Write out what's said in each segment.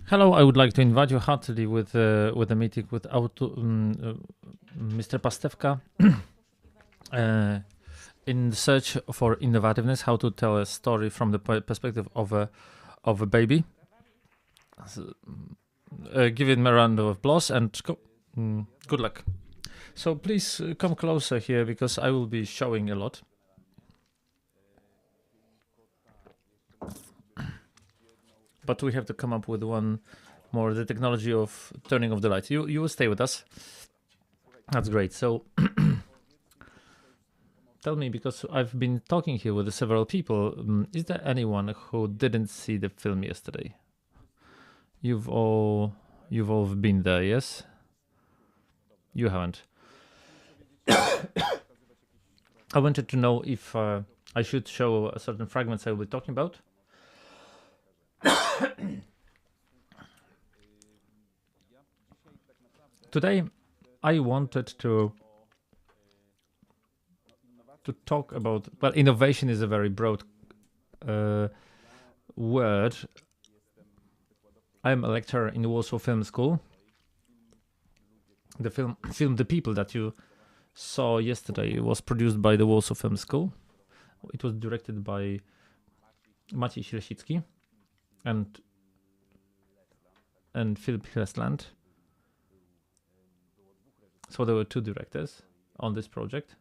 Hello, I would like to invite you heartily with a meeting with Mr. Pastewka in search for innovativeness, how to tell a story from the perspective of a baby. So, give it a round of applause and good luck. So please come closer here because I will be showing a lot. But we have to come up with one more, the technology of turning off the light. You will stay with us. That's great. So tell me, because I've been talking here with several people, is there anyone who didn't see the film yesterday? You've all been there, yes? You haven't. I wanted to know if I should show certain fragments I will be talking about. Today, I wanted to talk about, well, innovation is a very broad word. I'm a lecturer in the Warsaw Film School. The film The People that you saw yesterday was produced by the Warsaw Film School. It was directed by Maciej Lesicki and Philip Hillesland. So there were two directors on this project.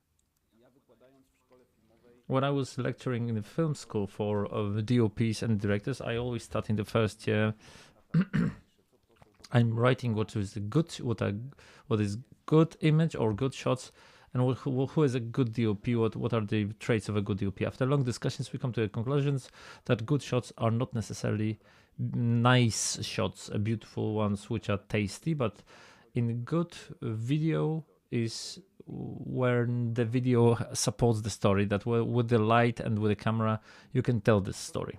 When I was lecturing in the film school for DOPs and directors, I always start in the first year. I'm writing what is good image or good shots, and who is a good DOP. What are the traits of a good DOP? After long discussions, we come to the conclusions that good shots are not necessarily nice shots, beautiful ones which are tasty, but in good video is where the video supports the story, that with the light and with the camera you can tell this story.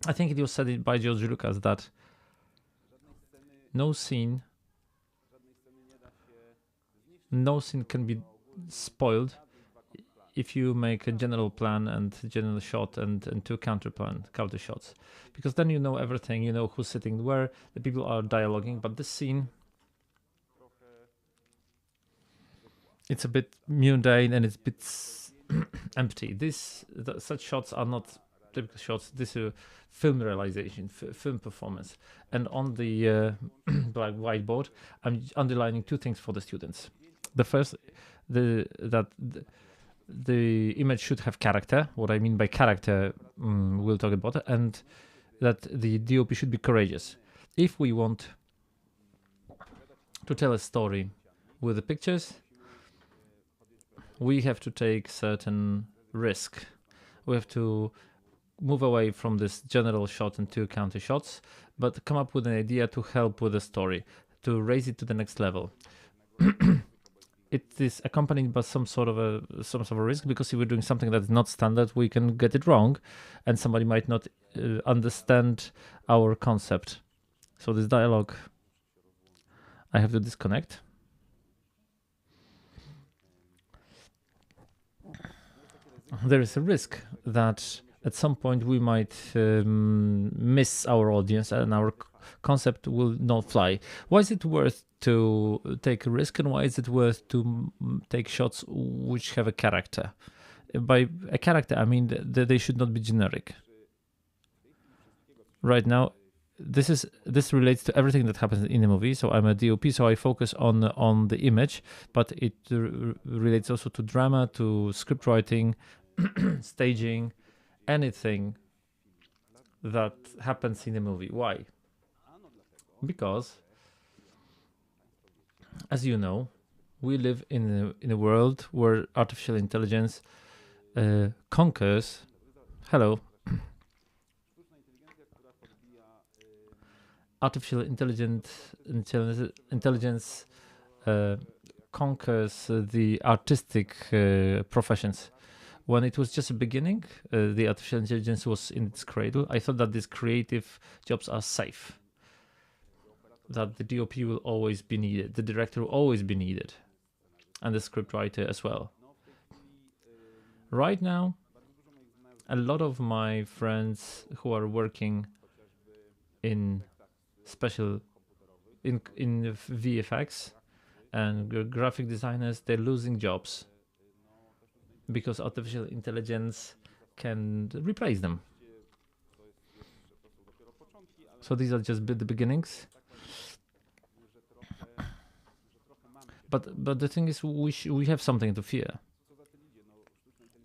I think it was said by George Lucas that no scene can be spoiled if you make a general plan and general shot and two counter shots, because then you know everything, you know who's sitting where, the people are dialoguing, but this scene, it's a bit mundane and it's a bit empty. Such shots are not typical shots. This is film realization, film performance. And on the black whiteboard, I'm underlining two things for the students. The first, that the image should have character. What I mean by character, we'll talk about it, and that the DOP should be courageous. If we want to tell a story with the pictures, we have to take certain risk. We have to move away from this general shot and two counter shots, but come up with an idea to help with the story, to raise it to the next level. It is accompanied by some sort of a risk, because if we're doing something that's not standard, we can get it wrong, and somebody might not understand our concept. So this dialogue, I have to disconnect. There is a risk that at some point we might miss our audience and our concept will not fly. Why is it worth to take a risk, and why is it worth to take shots which have a character? By a character, I mean that they should not be generic. Right now, this relates to everything that happens in the movie. So I'm a DOP, so I focus on the image, but it relates also to drama, to script writing, staging, anything that happens in a movie. Why? Because, as you know, we live in a world where artificial intelligence conquers. Hello. Artificial intelligence conquers the artistic professions. When it was just a beginning, the artificial intelligence was in its cradle. I thought that these creative jobs are safe, that the DOP will always be needed, the director will always be needed, and the scriptwriter as well. Right now, a lot of my friends who are working in special in VFX, and graphic designers, they're losing jobs because artificial intelligence can replace them. So these are just the beginnings. But the thing is, we have something to fear.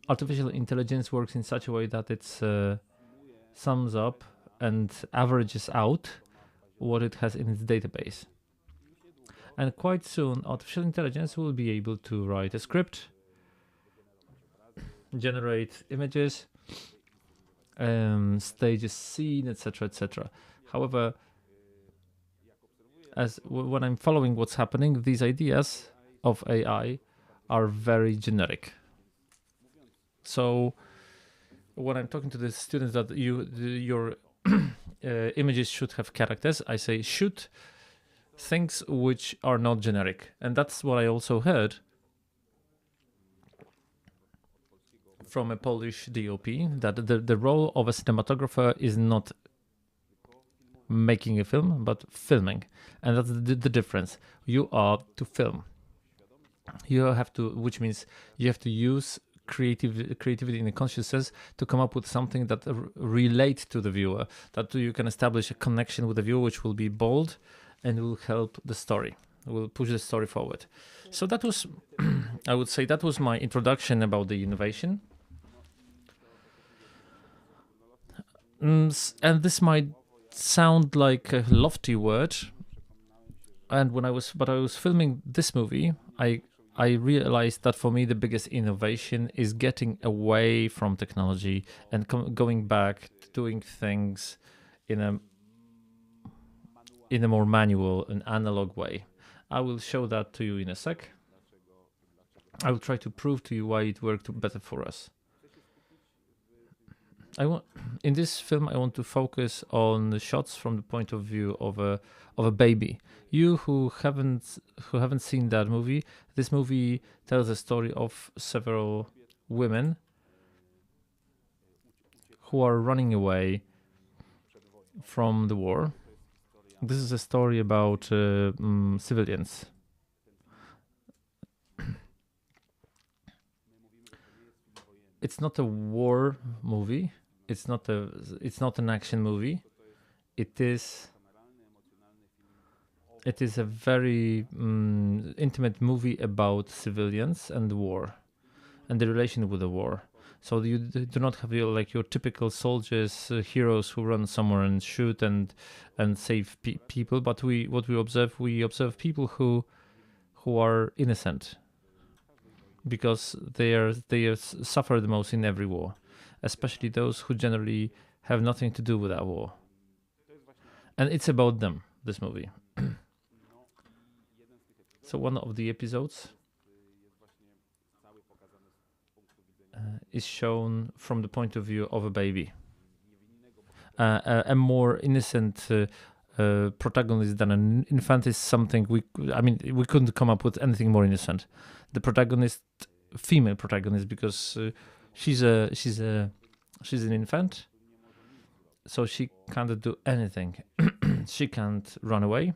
Artificial intelligence works in such a way that it sums up and averages out what it has in its database. And quite soon, artificial intelligence will be able to write a script, generate images, stage a scene, etc., etc. However, when I'm following what's happening, these ideas of AI are very generic. So when I'm talking to the students that your images should have characters, I say should things which are not generic. And that's what I also heard from a Polish DOP, that the role of a cinematographer is not making a film, but filming. And that's the difference. You are to film. You have to, which means you have to use creativity in a conscious sense to come up with something that relates to the viewer, that you can establish a connection with the viewer, which will be bold and will help the story, will push the story forward. So that was, I would say, that was my introduction about the innovation. And this might sound like a lofty word. And when I was filming this movie, I realized that for me the biggest innovation is getting away from technology and going back to doing things in a more manual and analog way. I will show that to you in a sec. I will try to prove to you why it worked better for us. In this film, I want to focus on the shots from the point of view of a baby. You who haven't seen that movie, this movie tells a story of several women who are running away from the war. This is a story about civilians. It's not a war movie. It's not an action movie. It is a very intimate movie about civilians and war and the relation with the war. So you do not have your typical soldiers, heroes who run somewhere and shoot and save people. But we observe people who are innocent because they suffer the most in every war, especially those who generally have nothing to do with that war. And it's about them, this movie. So one of the episodes is shown from the point of view of a baby. A more innocent protagonist than an infant is something we couldn't come up with anything more innocent. The protagonist, female protagonist, because she's an infant, so she can't do anything. She can't run away.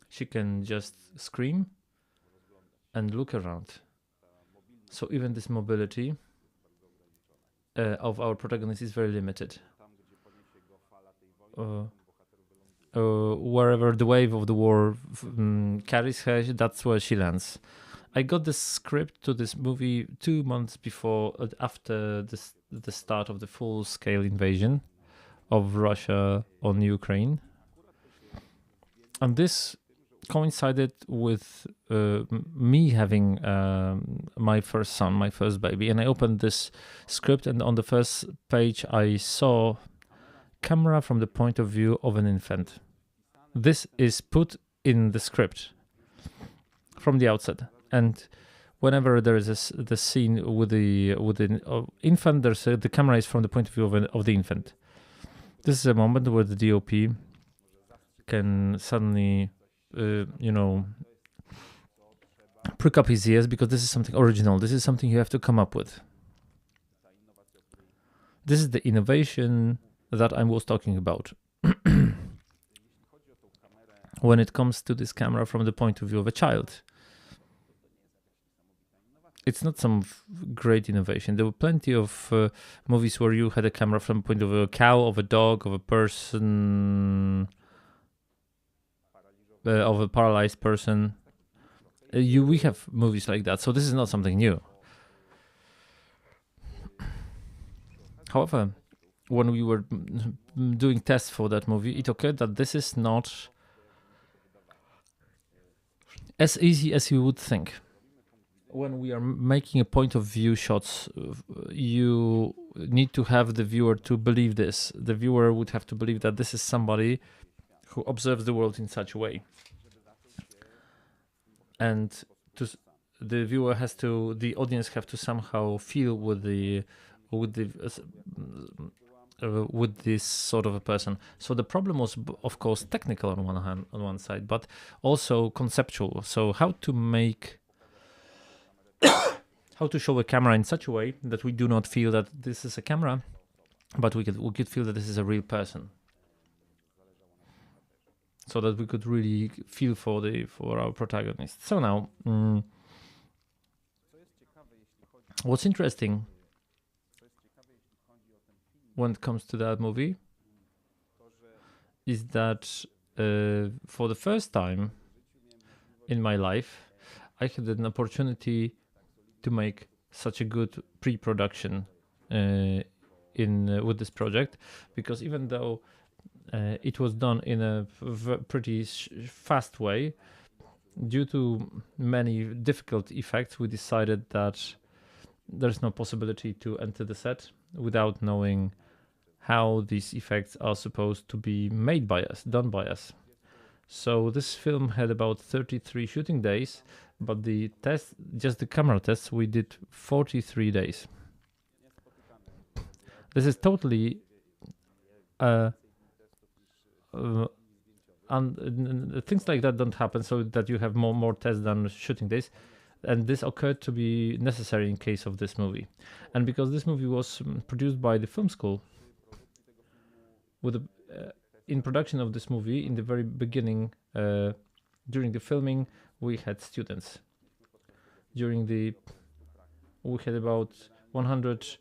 She can just scream and look around. So even this mobility of our protagonist is very limited. Wherever the wave of the war carries her, that's where she lands. I got the script to this movie 2 months after the start of the full-scale invasion of Russia on Ukraine. And this coincided with me having my first son, my first baby, and I opened this script, and on the first page I saw camera from the point of view of an infant. This is put in the script from the outset, and whenever there is the scene with the infant, the camera is from the point of view of the infant. This is a moment where the DOP can suddenly prick up his ears, because this is something original. This is something you have to come up with. This is the innovation that I was talking about. When it comes to this camera from the point of view of a child, it's not some great innovation. There were plenty of movies where you had a camera from the point of view of a cow, of a dog, of a person, of a paralyzed person. We have movies like that, so this is not something new. However, when we were doing tests for that movie, it occurred that this is not as easy as you would think. When we are making a point of view shots, you need to have the viewer to believe this. The viewer would have to believe that this is somebody who observes the world in such a way. And the viewer has to, the audience have to somehow feel with this sort of a person. So the problem was, of course, technical on one side, but also conceptual. So how to show a camera in such a way that we do not feel that this is a camera, but we could feel that this is a real person. So that we could really feel for our protagonist. So now, what's interesting when it comes to that movie is that for the first time in my life, I had an opportunity to make such a good pre-production with this project, because even though it was done in a pretty fast way, due to many difficult effects, we decided that there's no possibility to enter the set without knowing how these effects are supposed to be made by us, done by us. So this film had about 33 shooting days, but the test, just the camera tests, we did 43 days. This is totally things like that don't happen, so that you have more tests than shooting days, and this occurred to be necessary in case of this movie. And because this movie was produced by the film school, with in production of this movie, in the very beginning, during the filming, we had students. We had about 100.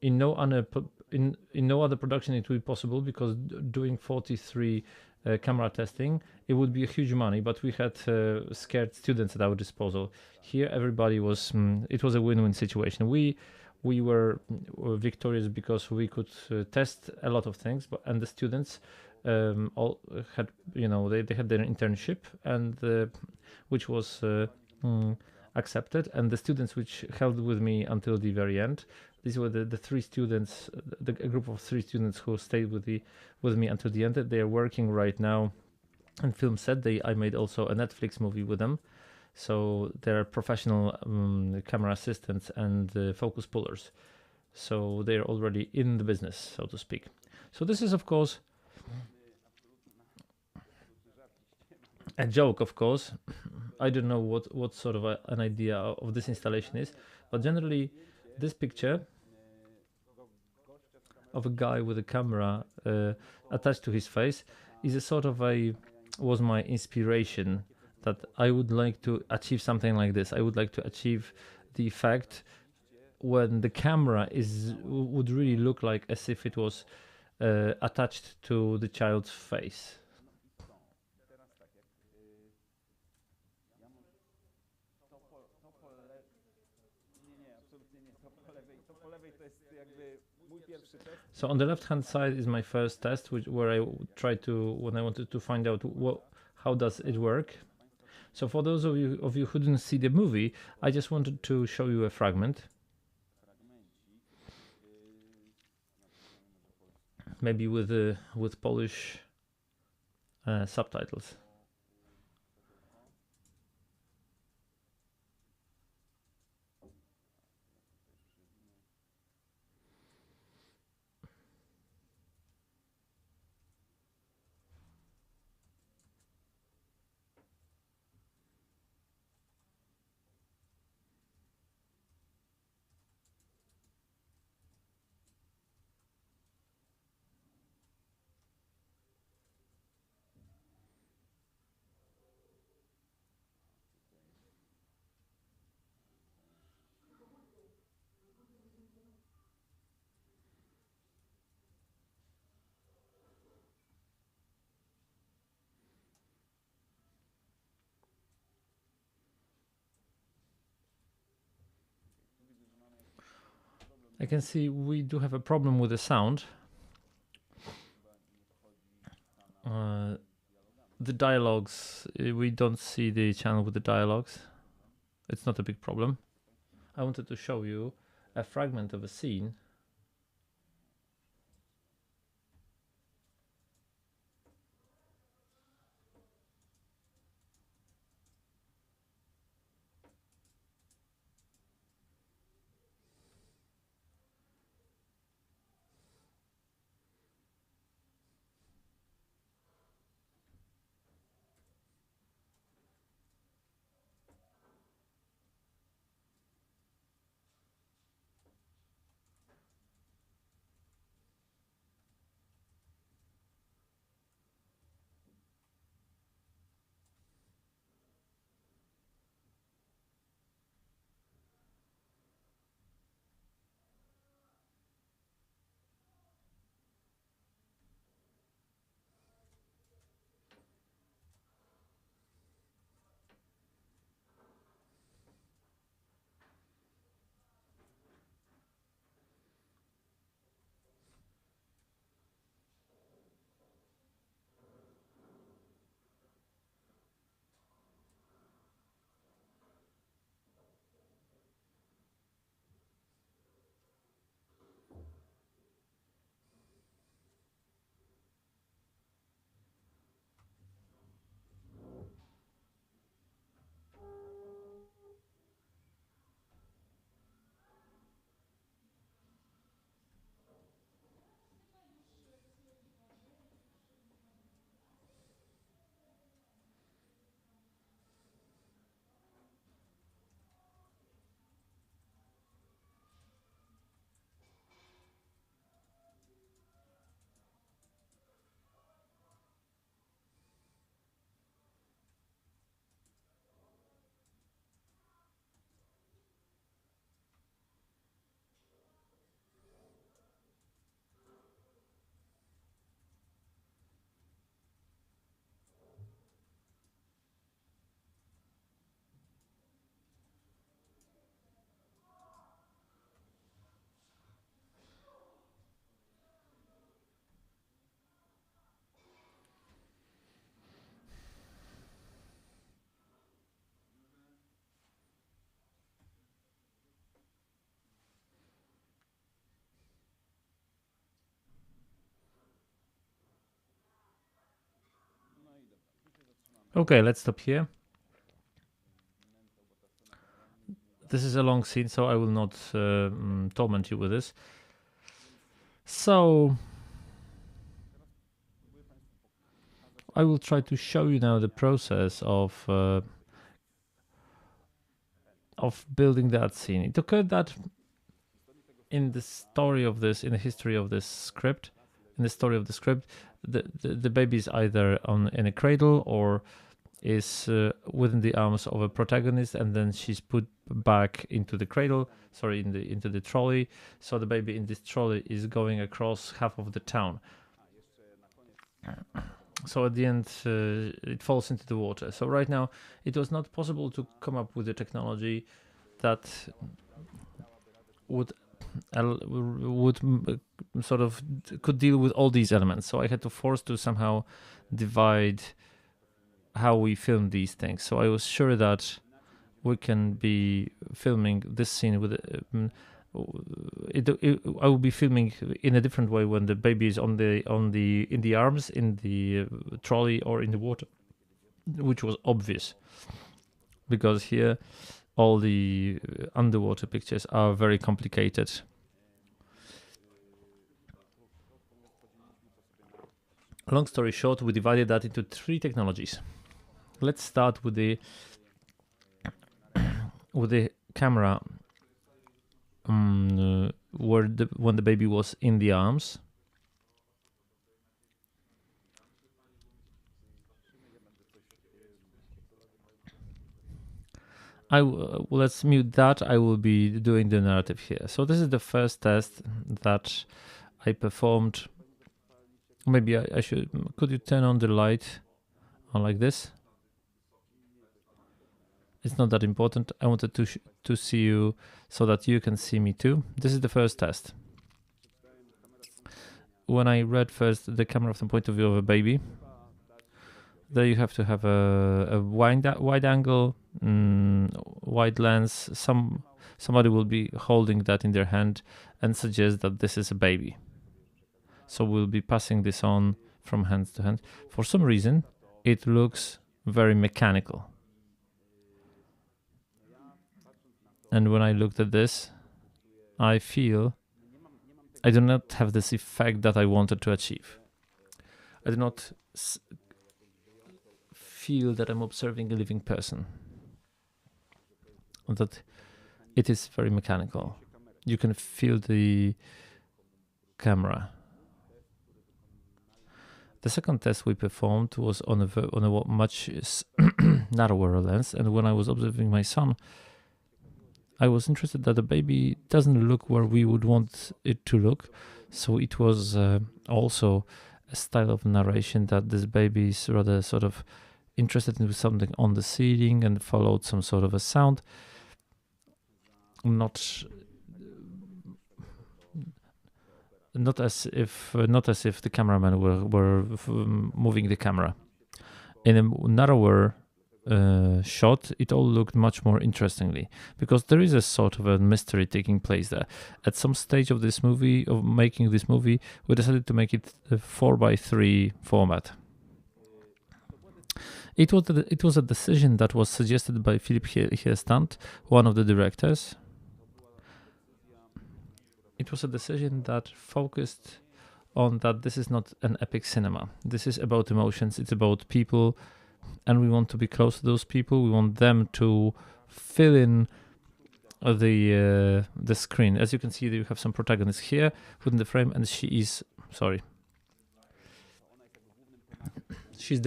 In no other production it would be possible, because doing 43 camera testing, it would be a huge money, but we had scared students at our disposal. Here everybody was, it was a win-win situation. We were victorious because we could test a lot of things, and the students all had, they had their internship, and which was accepted, and the students which held with me until the very end, these were the three students, a group of 3 students who stayed with me until the end. They are working right now in film set. I made also a Netflix movie with them, so they're professional camera assistants and focus pullers. So they're already in the business, so to speak. So this is, of course, a joke, of course. I don't know what sort of an idea of this installation is, but generally this picture of a guy with a camera attached to his face is a sort of was my inspiration, that I would like to achieve something like this. I would like to achieve the effect when the camera would really look like as if it was attached to the child's face. So on the left hand side is my first test, where I tried to, when I wanted to find out how does it work. So for those of you who didn't see the movie, I just wanted to show you a fragment, maybe with Polish subtitles. I can see we do have a problem with the sound. The dialogues, we don't see the channel with the dialogues. It's not a big problem. I wanted to show you a fragment of a scene. Okay, let's stop here. This is a long scene, so I will not torment you with this. So I will try to show you now the process of building that scene. It occurred that in the story of this, in the history of this script, in the story of the script, the baby is either in a cradle or is within the arms of a protagonist, and then she's put back into the cradle, into the trolley. So the baby in this trolley is going across half of the town. So at the end, it falls into the water. So right now, it was not possible to come up with a technology that would sort of could deal with all these elements. So I had to force to somehow divide how we film these things. So I was sure that we can be filming this scene with I will be filming in a different way when the baby is in the arms, in the trolley, or in the water, which was obvious because here all the underwater pictures are very complicated. Long story short, we divided that into 3 technologies. Let's start with the camera when the baby was in the arms. Let's mute that. I will be doing the narrative here. So this is the first test that I performed. Maybe I should. Could you turn on the light on like this? It's not that important. I wanted to see you so that you can see me too. This is the first test. When I read first the camera from the point of view of a baby, there you have to have a wide angle, wide lens. Somebody will be holding that in their hand and suggest that this is a baby. So we'll be passing this on from hand to hand. For some reason, it looks very mechanical. And when I looked at this, I feel I do not have this effect that I wanted to achieve. I do not feel that I'm observing a living person. That it is very mechanical. You can feel the camera. The second test we performed was on a much narrower lens, and when I was observing my son, I was interested that the baby doesn't look where we would want it to look. So it was also a style of narration that this baby is rather sort of interested in something on the ceiling and followed some sort of a sound. Not as if the cameraman were moving the camera. In a narrower shot, it all looked much more interestingly because there is a sort of a mystery taking place there. At some stage of this movie, of making this movie, we decided to make it a 4:3 format. It was a decision that was suggested by Philip Hiestand, one of the directors. It was a decision that focused on that this is not an epic cinema. This is about emotions. It's about people, and we want to be close to those people. We want them to fill in the screen. As you can see, you have some protagonists here within the frame, and she's the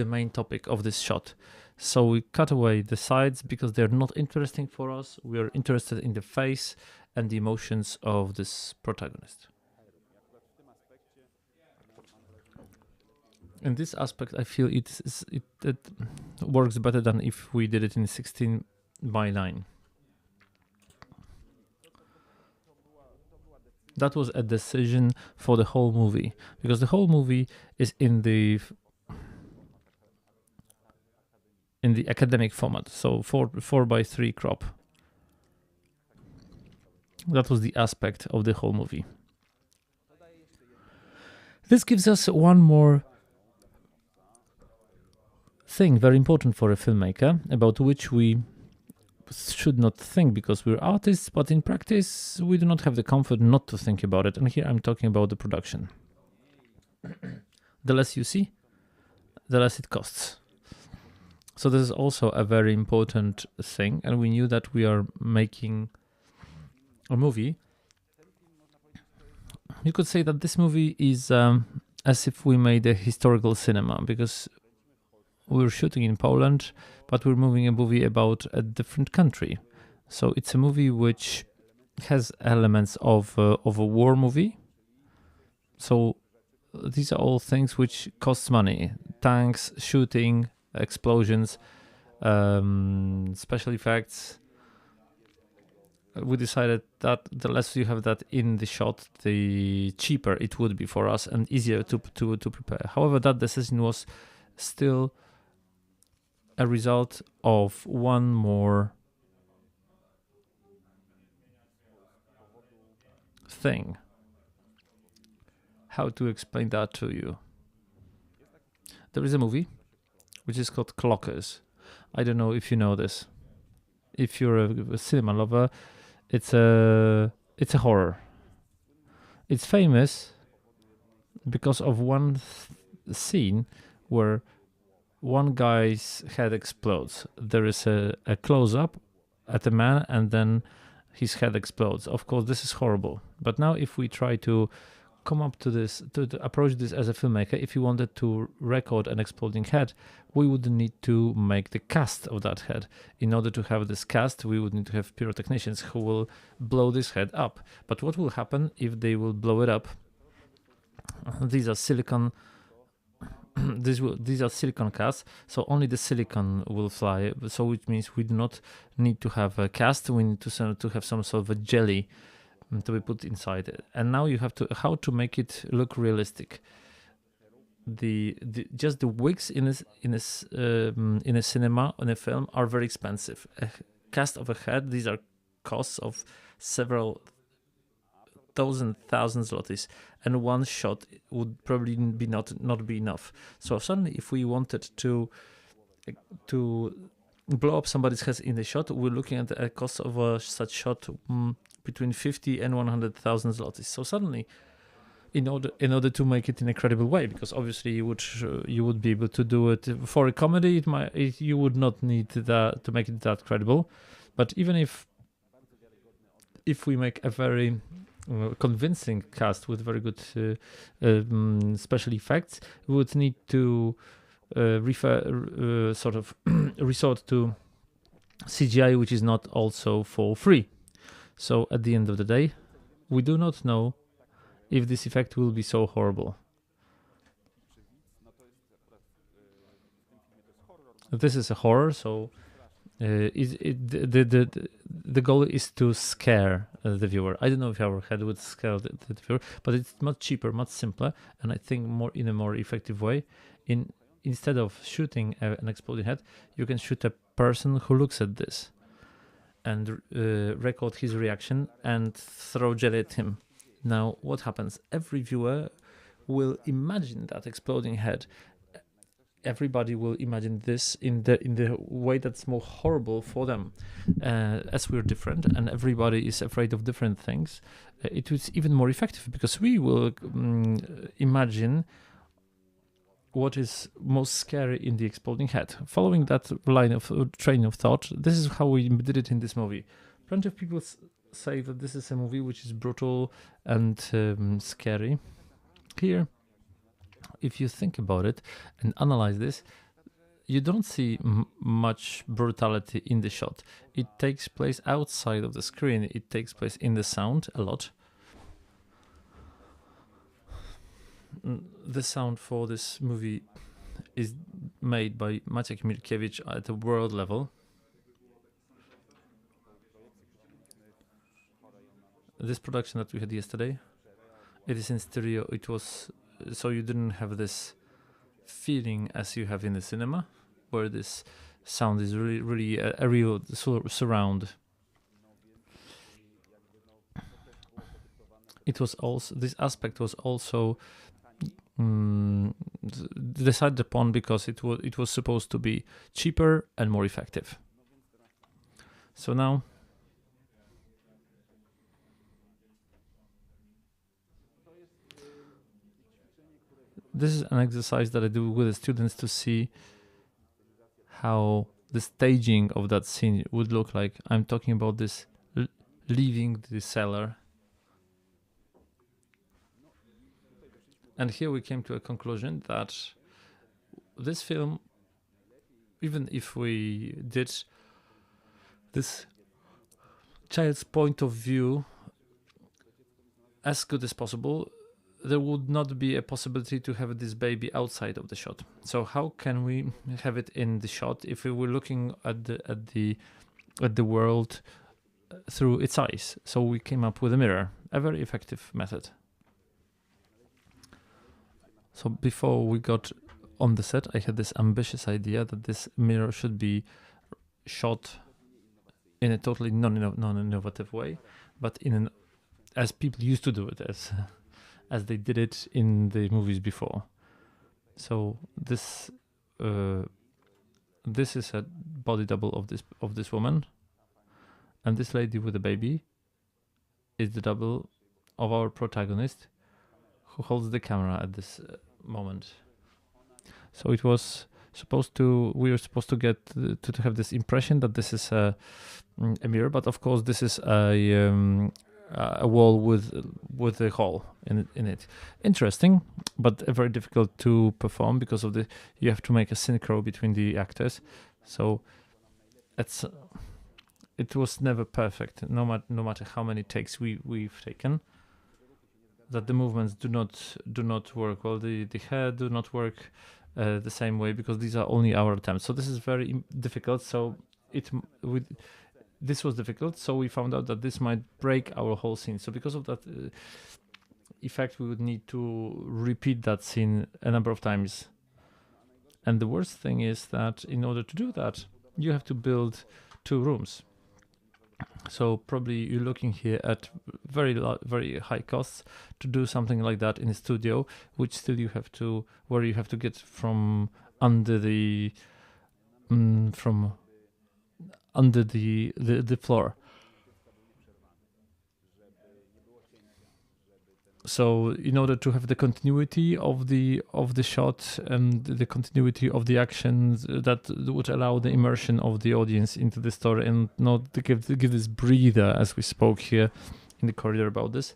main topic of this shot. So we cut away the sides because they're not interesting for us. We are interested in the face and the emotions of this protagonist. In this aspect, I feel it works better than if we did it in 16:9. That was a decision for the whole movie because the whole movie is in the academic format, so 4:3 crop. That was the aspect of the whole movie. This gives us one more thing very important for a filmmaker about which we should not think because we're artists, but in practice we do not have the comfort not to think about it. And here I'm talking about the production. The less you see, the less it costs. So this is also a very important thing, and we knew that we are making a movie. You could say that this movie is as if we made a historical cinema because we're shooting in Poland, but we're moving a movie about a different country. So it's a movie which has elements of a war movie. So these are all things which cost money: tanks, shooting, explosions, special effects. We decided that the less you have that in the shot, the cheaper it would be for us and easier to prepare. However, that decision was still a result of one more thing. How to explain that to you? There is a movie which is called Clockers. I don't know if you know this. If you're a cinema lover, it's a horror. It's famous because of one scene where one guy's head explodes. There is a close-up at a man and then his head explodes. Of course, this is horrible. But now if we try to come up to this, to approach this as a filmmaker, if you wanted to record an exploding head, we would need to make the cast of that head. In order to have this cast, we would need to have pyrotechnicians who will blow this head up. But what will happen if they will blow it up? These are silicon these are silicon casts, so only the silicon will fly. So it means we do not need to have a cast. We need to have some sort of a jelly to be put inside it. And now you have to how to make it look realistic. Just the wigs in a cinema in a film are very expensive. A cast of a head, these are costs of several thousand zlotys, and one shot would probably be not be enough. So suddenly, if we wanted to blow up somebody's head in the shot, we're looking at a cost of such shot between 50 and 100,000 zlotys. So suddenly, in order to make it in a credible way, because obviously you would be able to do it for a comedy, you would not need that to make it that credible. But even if we make a very convincing cast with very good special effects, we would need to resort to CGI, which is not also for free. So at the end of the day, we do not know if this effect will be so horrible. This is a horror, so the goal is to scare the viewer. I don't know if our head would scare the viewer, but it's much cheaper, much simpler, and I think in a more effective way. Instead of shooting an exploding head, you can shoot a person who looks at this and record his reaction and throw jelly at him. Now, what happens? Every viewer will imagine that exploding head. Everybody will imagine this in the way that's more horrible for them. As we're different and everybody is afraid of different things, it was even more effective because we will imagine what is most scary in the exploding head. Following that train of thought, this is how we did it in this movie. Plenty of people say that this is a movie which is brutal and scary. Here, if you think about it and analyze this, you don't see much brutality in the shot. It takes place outside of the screen. It takes place in the sound a lot. The sound for this movie is made by Maciek Milkiewicz at a world level. This production that we had yesterday, it is in stereo. It was so you didn't have this feeling as you have in the cinema, where this sound is really a real surround. It was also this aspect was also decided upon because it was supposed to be cheaper and more effective. So now this is an exercise that I do with the students to see how the staging of that scene would look like. I'm talking about this leaving the cellar. And here we came to a conclusion that this film, even if we did this child's point of view as good as possible, there would not be a possibility to have this baby outside of the shot. So how can we have it in the shot if we were looking at the world through its eyes? So we came up with a mirror, a very effective method. So before we got on the set, I had this ambitious idea that this mirror should be shot in a totally non-innovative way, but as people used to do it, as they did it in the movies before. So this is a body double of this woman, and this lady with the baby is the double of our protagonist, who holds the camera at this moment. So we were supposed to get to have this impression that this is a mirror, but of course this is a wall with a hole in it. Interesting, but very difficult to perform because of you have to make a synchro between the actors. So it was never perfect, no matter how many takes we've taken. That the movements do not work well. The hair do not work. the same way, because these are only our attempts. So this is very difficult. So this was difficult. So we found out that this might break our whole scene. So because of that effect, we would need to repeat that scene a number of times. And the worst thing is that in order to do that, you have to build 2 rooms. So probably you're looking here at very high costs to do something like that in a studio, which still you have to get from under the the floor. So in order to have the continuity of the shot and the continuity of the actions, that would allow the immersion of the audience into the story, and not to give this breather, as we spoke here in the corridor about this,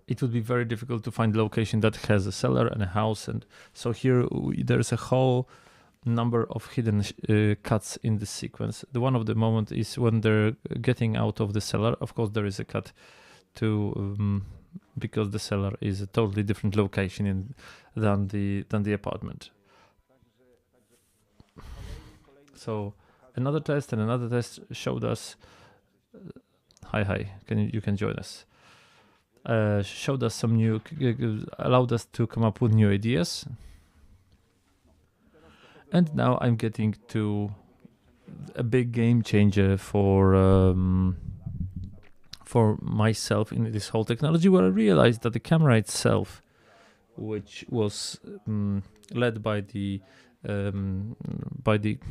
it would be very difficult to find a location that has a cellar and a house. And so here there's a whole number of hidden cuts in this sequence. The one of the moment is when they're getting out of the cellar. Of course, there is a cut to because the cellar is a totally different location than the apartment. So another test showed us. Hi, you can join us. Showed us some new, allowed us to come up with new ideas. And now I'm getting to a big game changer for myself in this whole technology, where I realized that the camera itself, which was led by the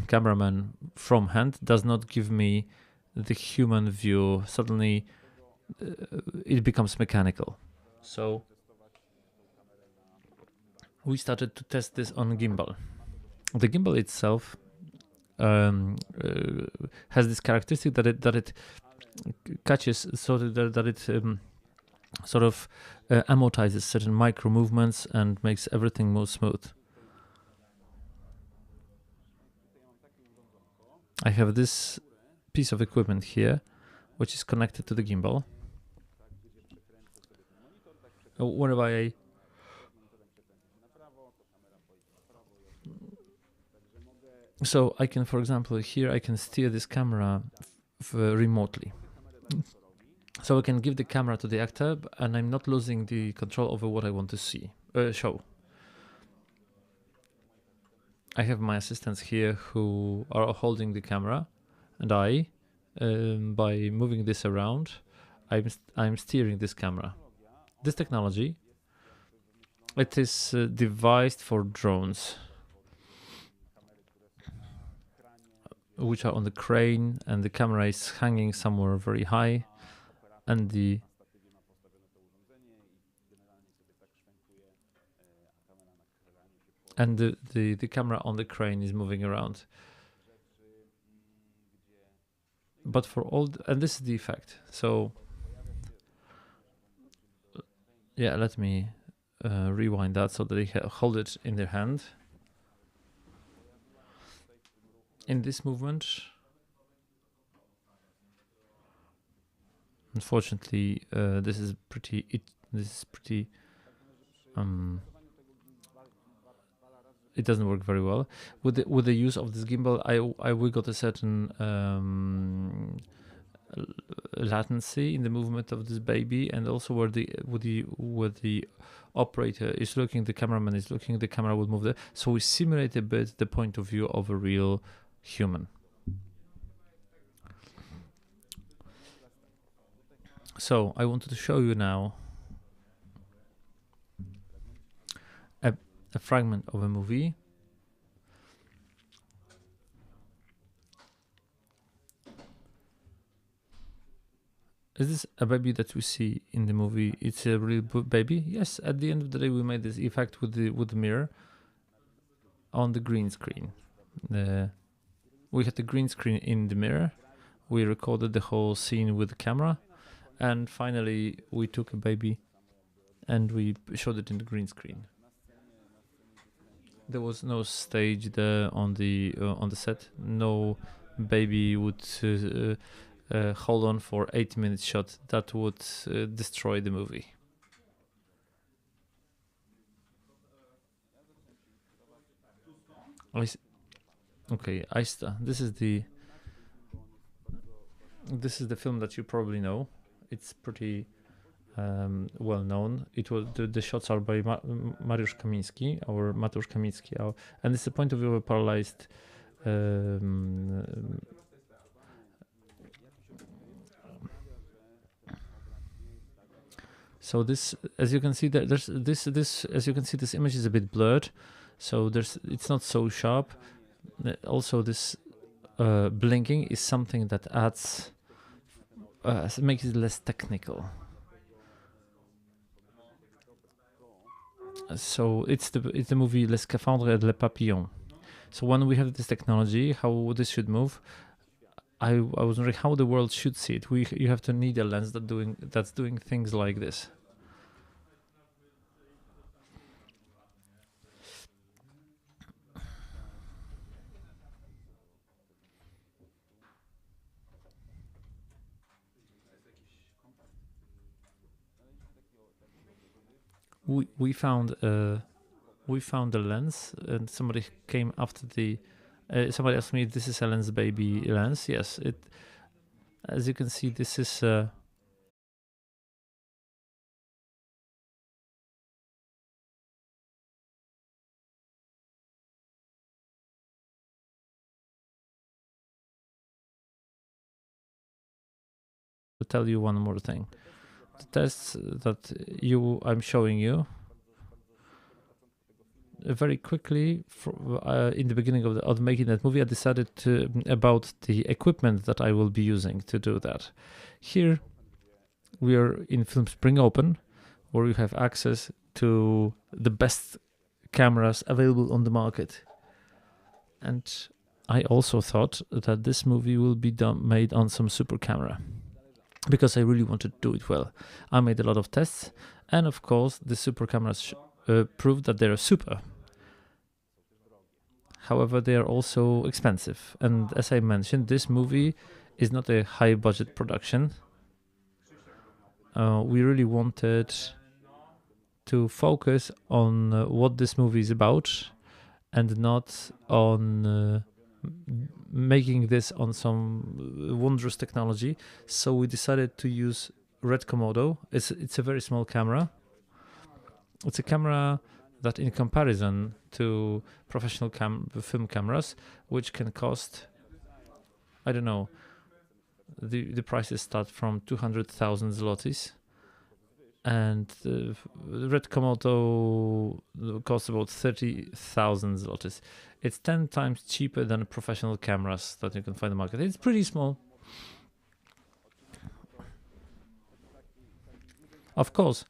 cameraman from hand, does not give me the human view. Suddenly it becomes mechanical. So we started to test this on gimbal. The gimbal itself has this characteristic that it catches, so that it sort of amortizes certain micro movements and makes everything more smooth. I have this piece of equipment here, which is connected to the gimbal. Whenever I So I can, for example, here I can steer this camera remotely. So I can give the camera to the actor, and I'm not losing the control over what I want to show. I have my assistants here who are holding the camera, and by moving this around, I'm steering this camera. This technology, it is devised for drones, which are on the crane, and the camera is hanging somewhere very high, and the camera on the crane is moving around. But for all, and this is the effect. So yeah, let me rewind that so that they hold it in their hand. In this movement, unfortunately, this is pretty. It doesn't work very well with the use of this gimbal. We got a certain latency in the movement of this baby, and also where the operator is looking, the cameraman is looking, the camera will move there. So we simulate a bit the point of view of a real human. So I wanted to show you now a fragment of a movie. Is this a baby that we see in the movie? It's a real baby? Yes, at the end of the day we made this effect with the mirror on the green screen. We had the green screen in the mirror. We recorded the whole scene with the camera, and finally we took a baby and we showed it in the green screen. There was no stage there on the set. No baby would hold on for 8 minutes shot. That would destroy the movie. Okay, this is the film that you probably know. It's pretty well known. It was the shots are by Mariusz Kamiński or Mateusz Kamiński, and it's the point of view of a paralyzed. So this, as you can see, there's this. As you can see, this image is a bit blurred, so it's not so sharp. Also, this blinking is something that adds makes it less technical. So it's the movie Les Scaphandres et les Papillons. So when we have this technology, how this should move, I was wondering how the world should see it. You have to need a lens that's doing things like this. We found a lens, and somebody came after somebody asked me if this is a Lens Baby lens. Yes, as you can see, this is to tell you one more thing. The tests that I'm showing you very quickly in the beginning of making that movie, I decided about the equipment that I will be using to do that. Here we are in Film Spring Open, where you have access to the best cameras available on the market. And I also thought that this movie will be made on some super camera, because I really wanted to do it well. I made a lot of tests, and of course the super cameras proved that they're super. However, they are also expensive, and as I mentioned, this movie is not a high budget production. We really wanted to focus on what this movie is about, and not on making this on some wondrous technology. So we decided to use Red Komodo. It's a very small camera. It's a camera that, in comparison to professional film cameras, which can cost, I don't know, the prices start from 200,000 zlotys, and the Red Komodo costs about 30,000 zlotys. It's 10 times cheaper than professional cameras that you can find in the market. It's pretty small. Of course,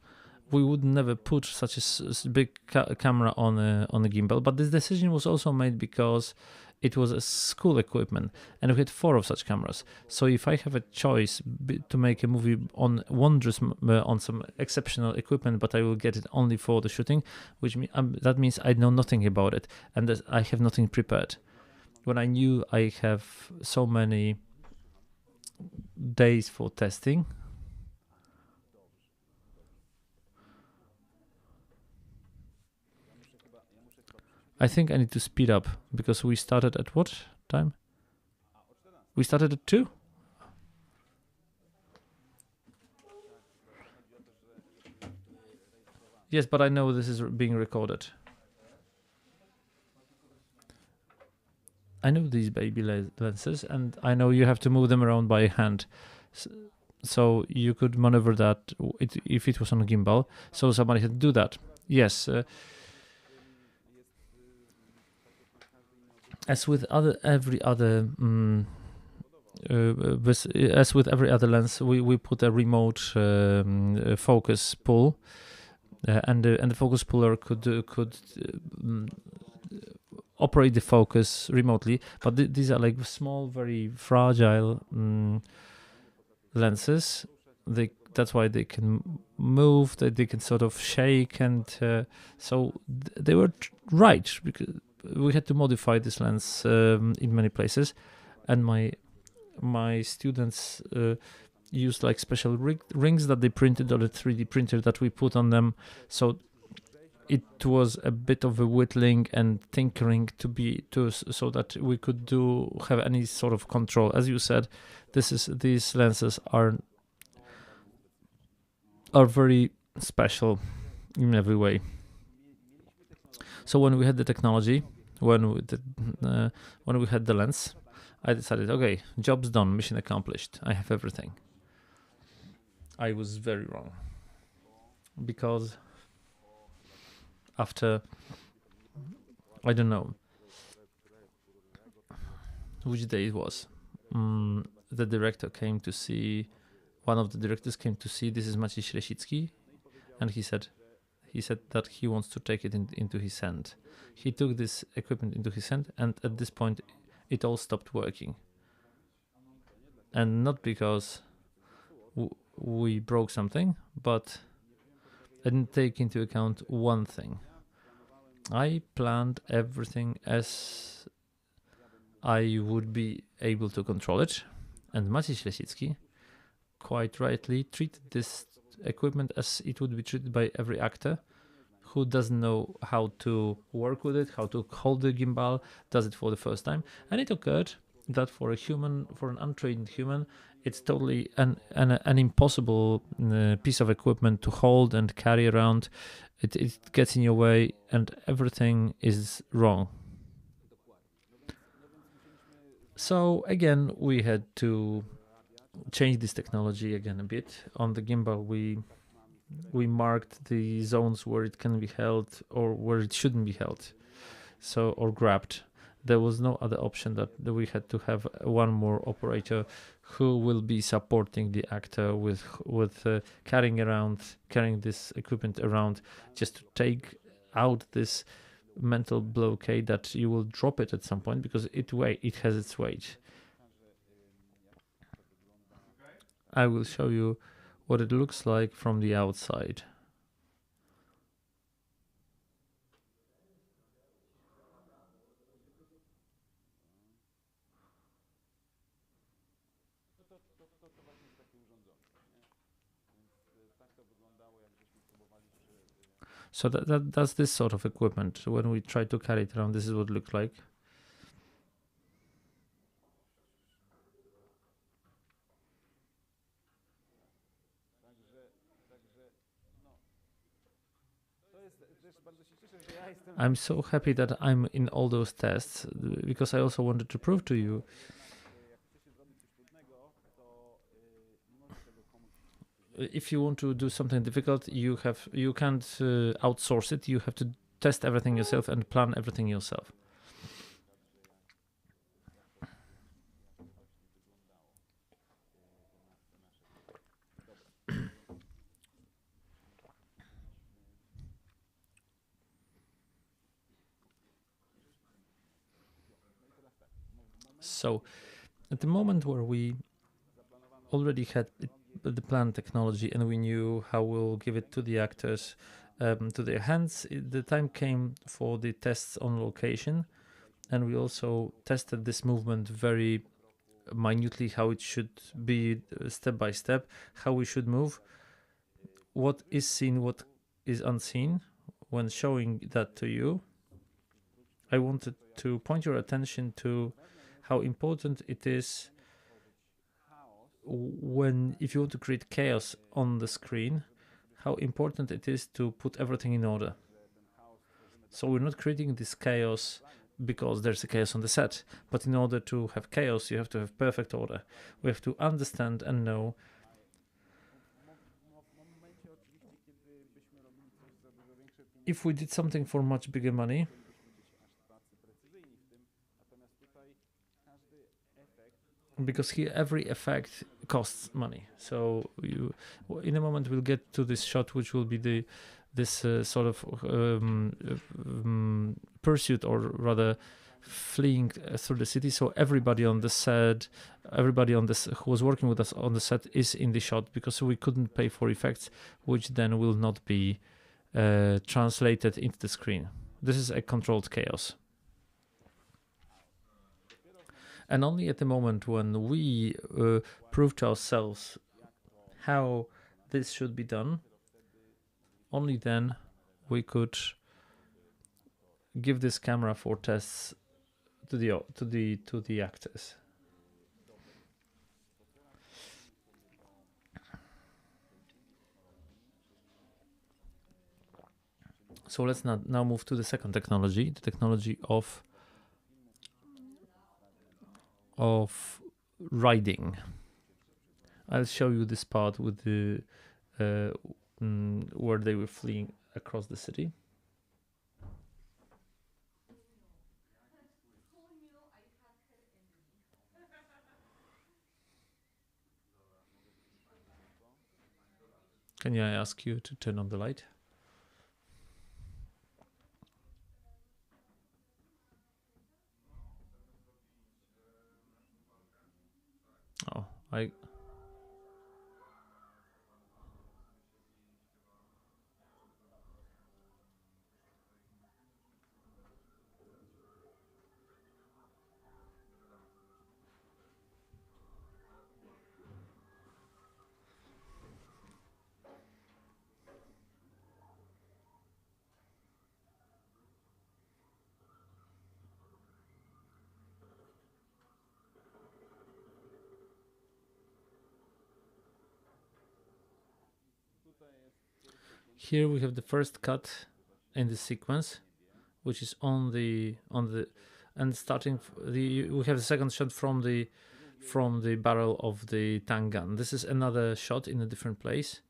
we would never put such a big camera on a gimbal, but this decision was also made because it was a school equipment, and we had 4 of such cameras. So if I have a choice to make a movie on on some exceptional equipment, but I will get it only for the shooting, that means I know nothing about it, and that I have nothing prepared. When I knew I have so many days for testing, I think I need to speed up, because we started at what time? We started at 2? Yes, but I know this is being recorded. I know these baby lenses, and I know you have to move them around by hand. So you could maneuver that if it was on a gimbal. So somebody had to do that. Yes. As with every other lens, we put a remote focus pull, and the focus puller could operate the focus remotely. But these are like small, very fragile lenses. That's why they can move. That they can sort of shake, and so they were right, because we had to modify this lens in many places, and my students used like special rings that they printed on a 3D printer that we put on them. So it was a bit of a whittling and tinkering so that we could have any sort of control. As you said, these lenses are very special in every way. So when we had the technology, when we had the lens, I decided, okay, job's done, mission accomplished. I have everything. I was very wrong, because after, I don't know which day it was, the director came to see, one of the directors came to see, this is Maciej Ślesicki, and he said that he wants to take it into his hand. He took this equipment into his hand, and at this point it all stopped working. And not because we broke something, but I didn't take into account one thing. I planned everything as I would be able to control it, and Maciej Ślesicki quite rightly treated this equipment as it would be treated by every actor who doesn't know how to work with it, how to hold the gimbal, does it for the first time. And it occurred that for an untrained human, it's totally an impossible piece of equipment to hold and carry around. It gets in your way, and everything is wrong. So again, we had to change this technology again a bit. On the gimbal, we marked the zones where it can be held or where it shouldn't be held, or grabbed. There was no other option that we had to have one more operator who will be supporting the actor with carrying this equipment around, just to take out this mental blockade that you will drop it at some point, because it has its weight. I will show you what it looks like from the outside. So that's this sort of equipment. When we try to carry it around, this is what it looks like. I'm so happy that I'm in all those tests, because I also wanted to prove to you if you want to do something difficult, you can't outsource it. You have to test everything yourself and plan everything yourself. So at the moment where we already had the planned technology and we knew how we'll give it to the actors, to their hands, the time came for the tests on location, and we also tested this movement very minutely, how it should be step by step, how we should move, what is seen, what is unseen. When showing that to you, I wanted to point your attention to how important it is if you want to create chaos on the screen, how important it is to put everything in order. So we're not creating this chaos because there's a chaos on the set, but in order to have chaos, you have to have perfect order. We have to understand and know if we did something for much bigger money, because here every effect costs money. So in a moment we'll get to this shot, which will be this sort of pursuit, or rather fleeing through the city. So everybody on the set, who was working with us on the set, is in the shot, because we couldn't pay for effects which then will not be translated into the screen. This is a controlled chaos. And only at the moment when we prove to ourselves how this should be done, only then we could give this camera for tests to the actors. So let's now move to the second technology, the technology of riding. I'll show you this part with the where they were fleeing across the city. Can I ask you to turn on the light? Oh, here we have the first cut in the sequence, which is on the and starting we have the second shot from the barrel of the tank gun. This is another shot in a different place.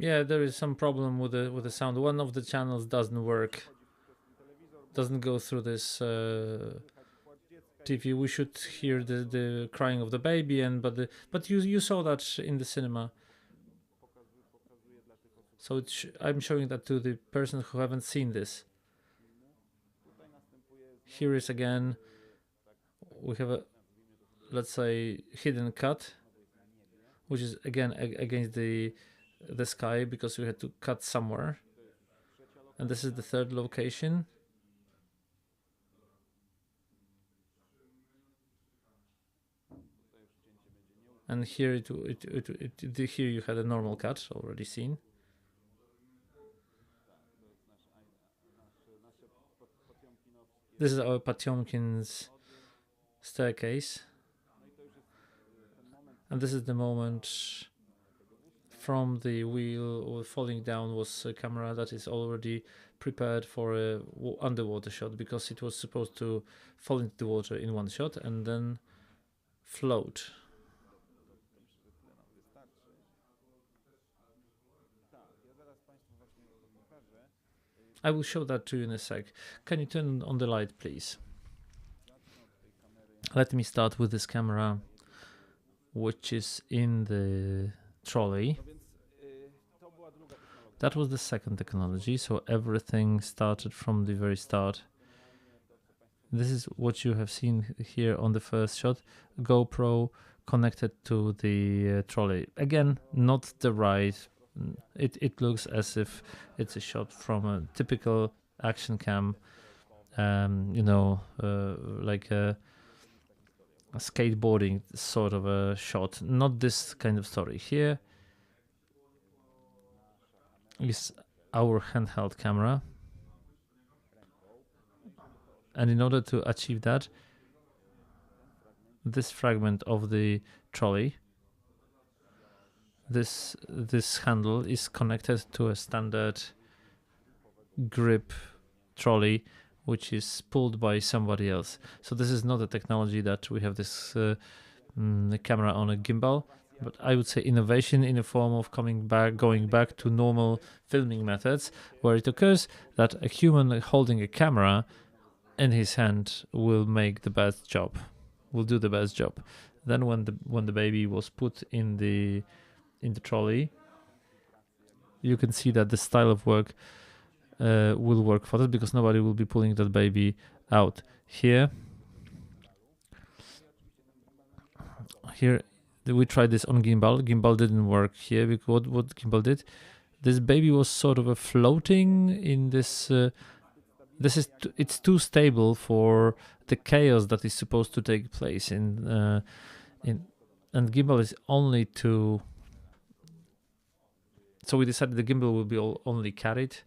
Yeah, there is some problem with the sound. One of the channels doesn't work, doesn't go through this TV. We should hear the crying of the baby, but you saw that in the cinema. So I'm showing that to the person who haven't seen this. Here is again, we have a, let's say, hidden cut, which is again against the sky because we had to cut somewhere. And this is the third location. And here here you had a normal cut already seen. This is our Potiomkin's staircase. And this is the moment from the wheel falling down was a camera that is already prepared for a underwater shot because it was supposed to fall into the water in one shot and then float. I will show that to you in a sec. Can you turn on the light, please? Let me start with this camera, which is in the trolley. That was the second technology, so everything started from the very start. This is what you have seen here on the first shot. GoPro connected to the trolley. Again, not the right. It looks as if it's a shot from a typical action cam, like a skateboarding sort of a shot. Not this kind of story. Here is our handheld camera. And in order to achieve that, this fragment of the trolley, this handle is connected to a standard grip trolley, which is pulled by somebody else. So this is not a technology that we have this camera on a gimbal, but I would say innovation in the form of going back to normal filming methods, where it occurs that a human holding a camera in his hand will make the best job, will do the best job. Then when the baby was put in the trolley, you can see that the style of work will work for that, because nobody will be pulling that baby out. Here we tried this on gimbal. Gimbal didn't work here, because what gimbal did, this baby was sort of floating in this. It's too stable for the chaos that is supposed to take place and gimbal is only to. So we decided the gimbal will be only carried,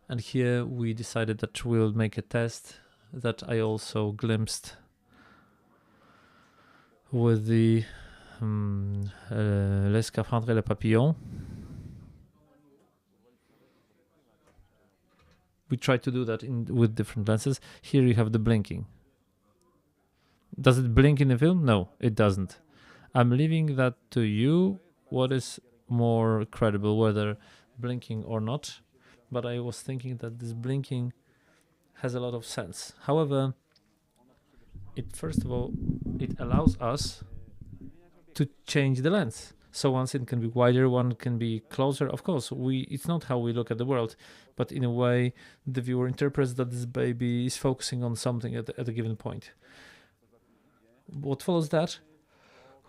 and here we decided that we'll make a test that I also glimpsed with the Les Scaphandres et le Papillon. We try to do that with different lenses. Here you have the blinking. Does it blink in the film? No, it doesn't. I'm leaving that to you, what is more credible, whether blinking or not. But I was thinking that this blinking has a lot of sense. However, first of all, it allows us to change the lens. So one scene can be wider, one can be closer. Of course, it's not how we look at the world, but in a way, the viewer interprets that this baby is focusing on something at a given point. What follows that,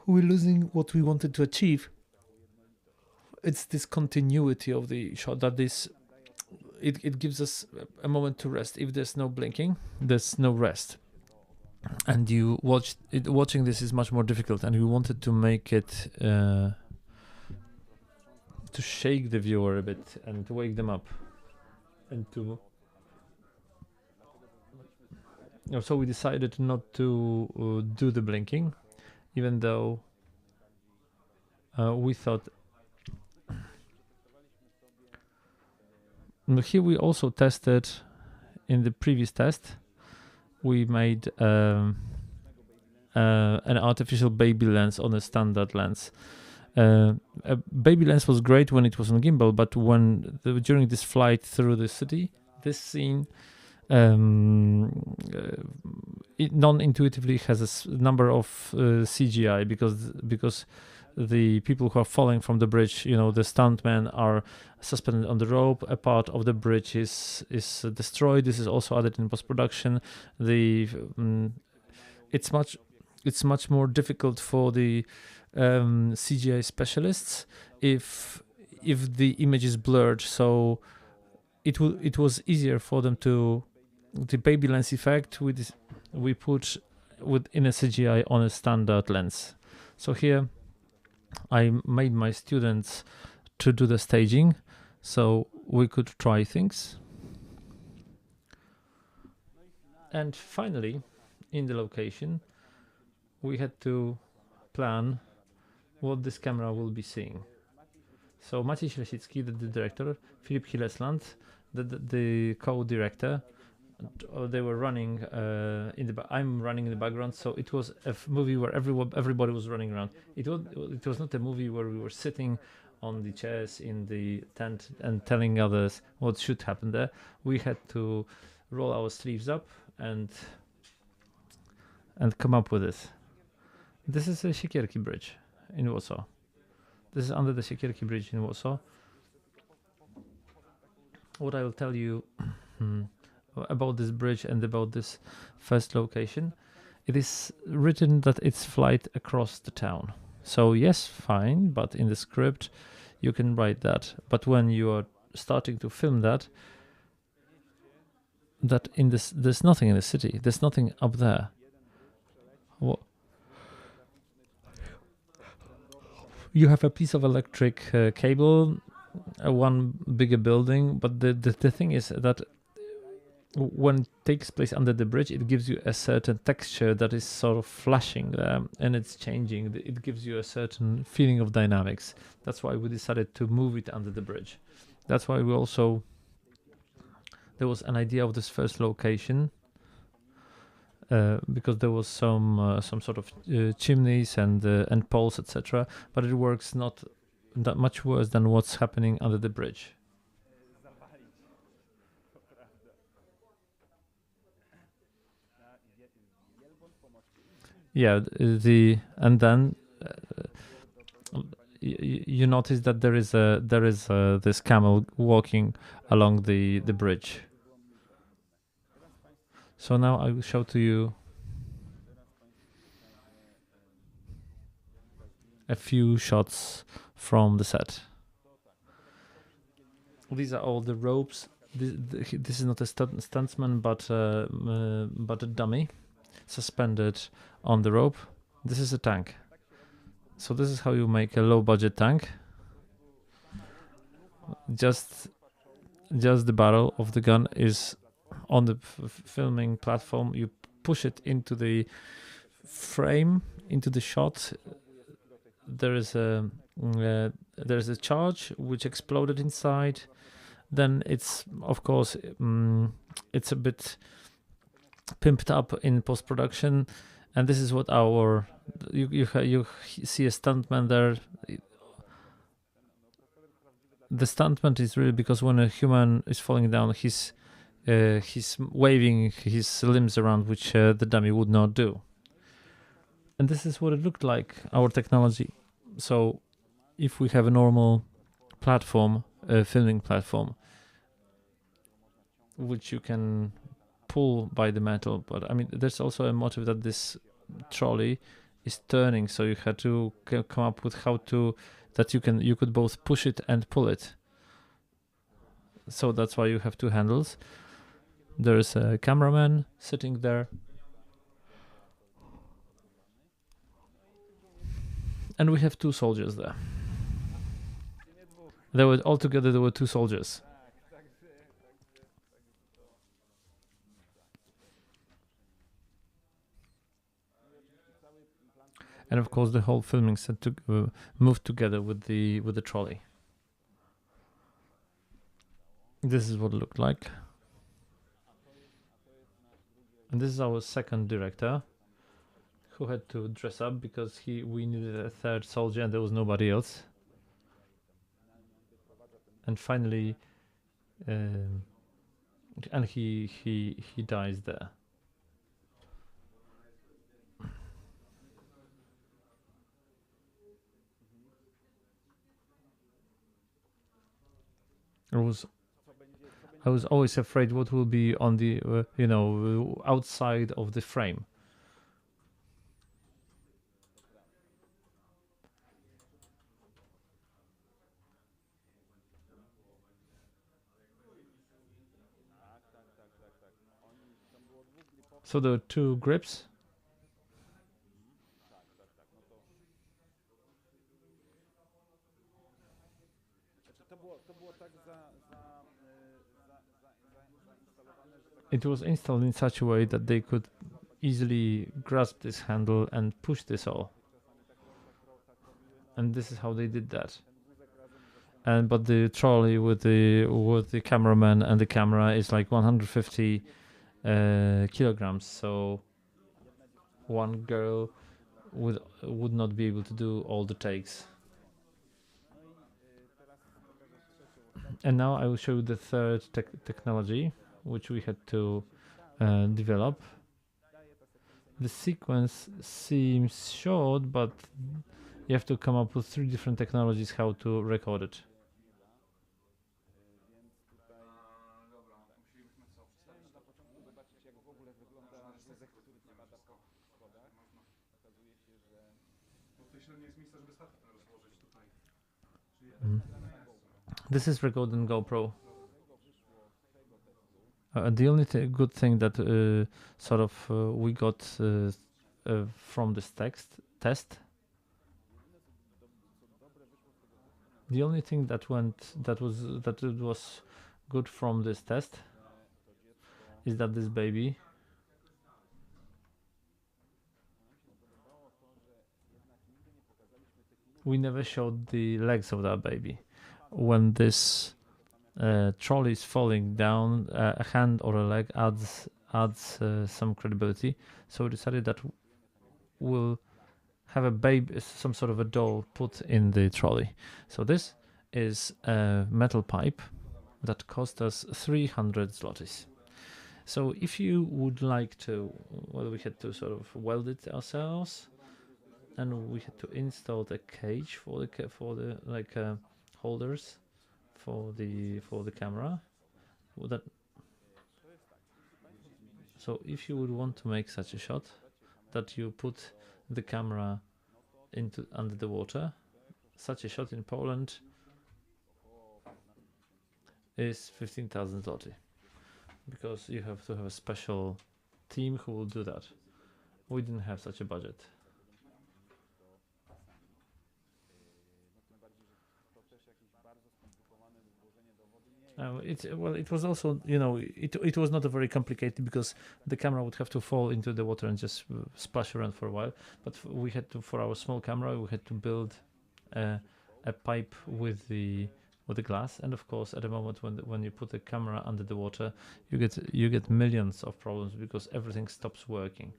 we're losing what we wanted to achieve. It's this continuity of the shot, that it gives us a moment to rest. If there's no blinking, there's no rest. And watching this is much more difficult, and we wanted to make it to shake the viewer a bit and to wake them up, and so we decided not to do the blinking, even though we thought. Here we also tested, in the previous test, we made an artificial baby lens on a standard lens. A baby lens was great when it was on gimbal, but during this flight through the city, this scene it non-intuitively has a number of CGI, because the people who are falling from the bridge, the stuntmen are suspended on the rope. A part of the bridge is destroyed. This is also added in post-production. It's much more difficult for the CGI specialists if the image is blurred. So it was easier for them to the baby lens effect we put in a CGI on a standard lens. So here I made my students to do the staging so we could try things. And finally, in the location, we had to plan what this camera will be seeing. So Maciej Lesicki, the director, Filip Hillesland, the co-director, they were running I'm running in the background. So it was a movie where everybody was running around. It was not a movie where we were sitting on the chairs in the tent and telling others what should happen there. We had to roll our sleeves up and come up with it. This is a Siekierki Bridge in Warsaw. This is under the Siekierki Bridge in Warsaw. What I will tell you about this bridge and about this first location, it is written that it's flight across the town. So yes, fine, but in the script you can write that. But when you are starting to film there's nothing in the city. There's nothing up there. You have a piece of electric cable one bigger building, but the thing is that when it takes place under the bridge, it gives you a certain texture that is sort of flashing there, and it's changing. It gives you a certain feeling of dynamics. That's why we decided to move it under the bridge. That's why we also, there was an idea of this first location, because there was some sort of chimneys and poles, etc. But it works not that much worse than what's happening under the bridge. Yeah, and then you notice that there is this camel walking along the bridge. So now I will show to you a few shots from the set. These are all the ropes. This is not a stuntsman, but a dummy suspended on the rope. This is a tank. So this is how you make a low budget tank. Just the barrel of the gun is on the filming platform. You push it into the frame, into the shot. There is a charge which exploded inside. Then it's, of course, it's a bit pimped up in post-production, and this is what you see a stuntman there. The stuntman is really because when a human is falling down, he's waving his limbs around, which the dummy would not do. And this is what it looked like, our technology. So if we have a normal platform, a filming platform, which you can pull by the metal, but I mean, there's also a motive that this trolley is turning, so you had to come up with how to, that you could both push it and pull it. So that's why you have two handles. There's a cameraman sitting there, and we have two soldiers there. There were two soldiers. And of course, the whole filming set to move together with the trolley. This is what it looked like. And this is our second director, who had to dress up because we needed a third soldier and there was nobody else. And finally, and he dies there. I was always afraid what will be on the outside of the frame. So there are two grips. It was installed in such a way that they could easily grasp this handle and push this all. And this is how they did that. But the trolley with the cameraman and the camera is like 150 kilograms. So one girl would not be able to do all the takes. And now I will show you the third technology, which we had to develop. The sequence seems short, but you have to come up with 3 different technologies how to record it. This is recorded in GoPro. The only good thing that we got from this test The only thing that it was good from this test is that this baby we never showed the legs of that baby. When this trolley is falling down, a hand or a leg adds some credibility. So we decided that we'll have a baby, some sort of a doll put in the trolley. So this is a metal pipe that cost us 300 zlotys. So if you would like to, well, we had to sort of weld it ourselves, and we had to install the cage for the like holders for the camera. That so if you would want to make such a shot that you put the camera into under the water, such a shot in Poland is 15,000 zloty, because you have to have a special team who will do that. We didn't have such a budget. It was also, it was not a very complicated, because the camera would have to fall into the water and just splash around for a while. But we had to, for our small camera, we had to build a pipe with the glass. And of course, at the moment when you put the camera under the water, you get millions of problems, because everything stops working.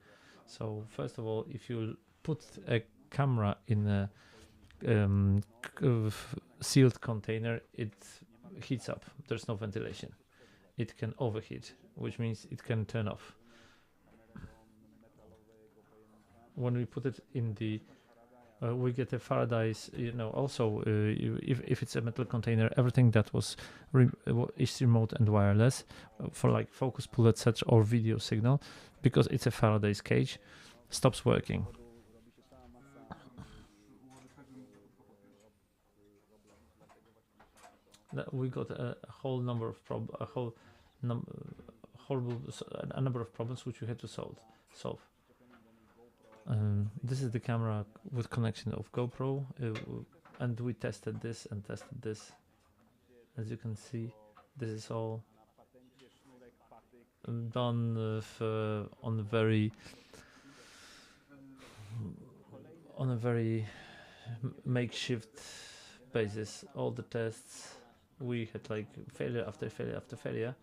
So first of all, if you put a camera in a sealed container, it heats up. There's no ventilation. It can overheat, which means it can turn off. When we put it in the we get a Faraday's, also if it's a metal container, everything that was is remote and wireless for like focus pull, etc., or video signal, because it's a Faraday's cage, stops working. We got a whole number of a number of problems which we had to solve. This is the camera with connection of GoPro, and we tested this and tested this. As you can see, this is all done on a very makeshift basis. All the tests, we had like failure after failure after failure,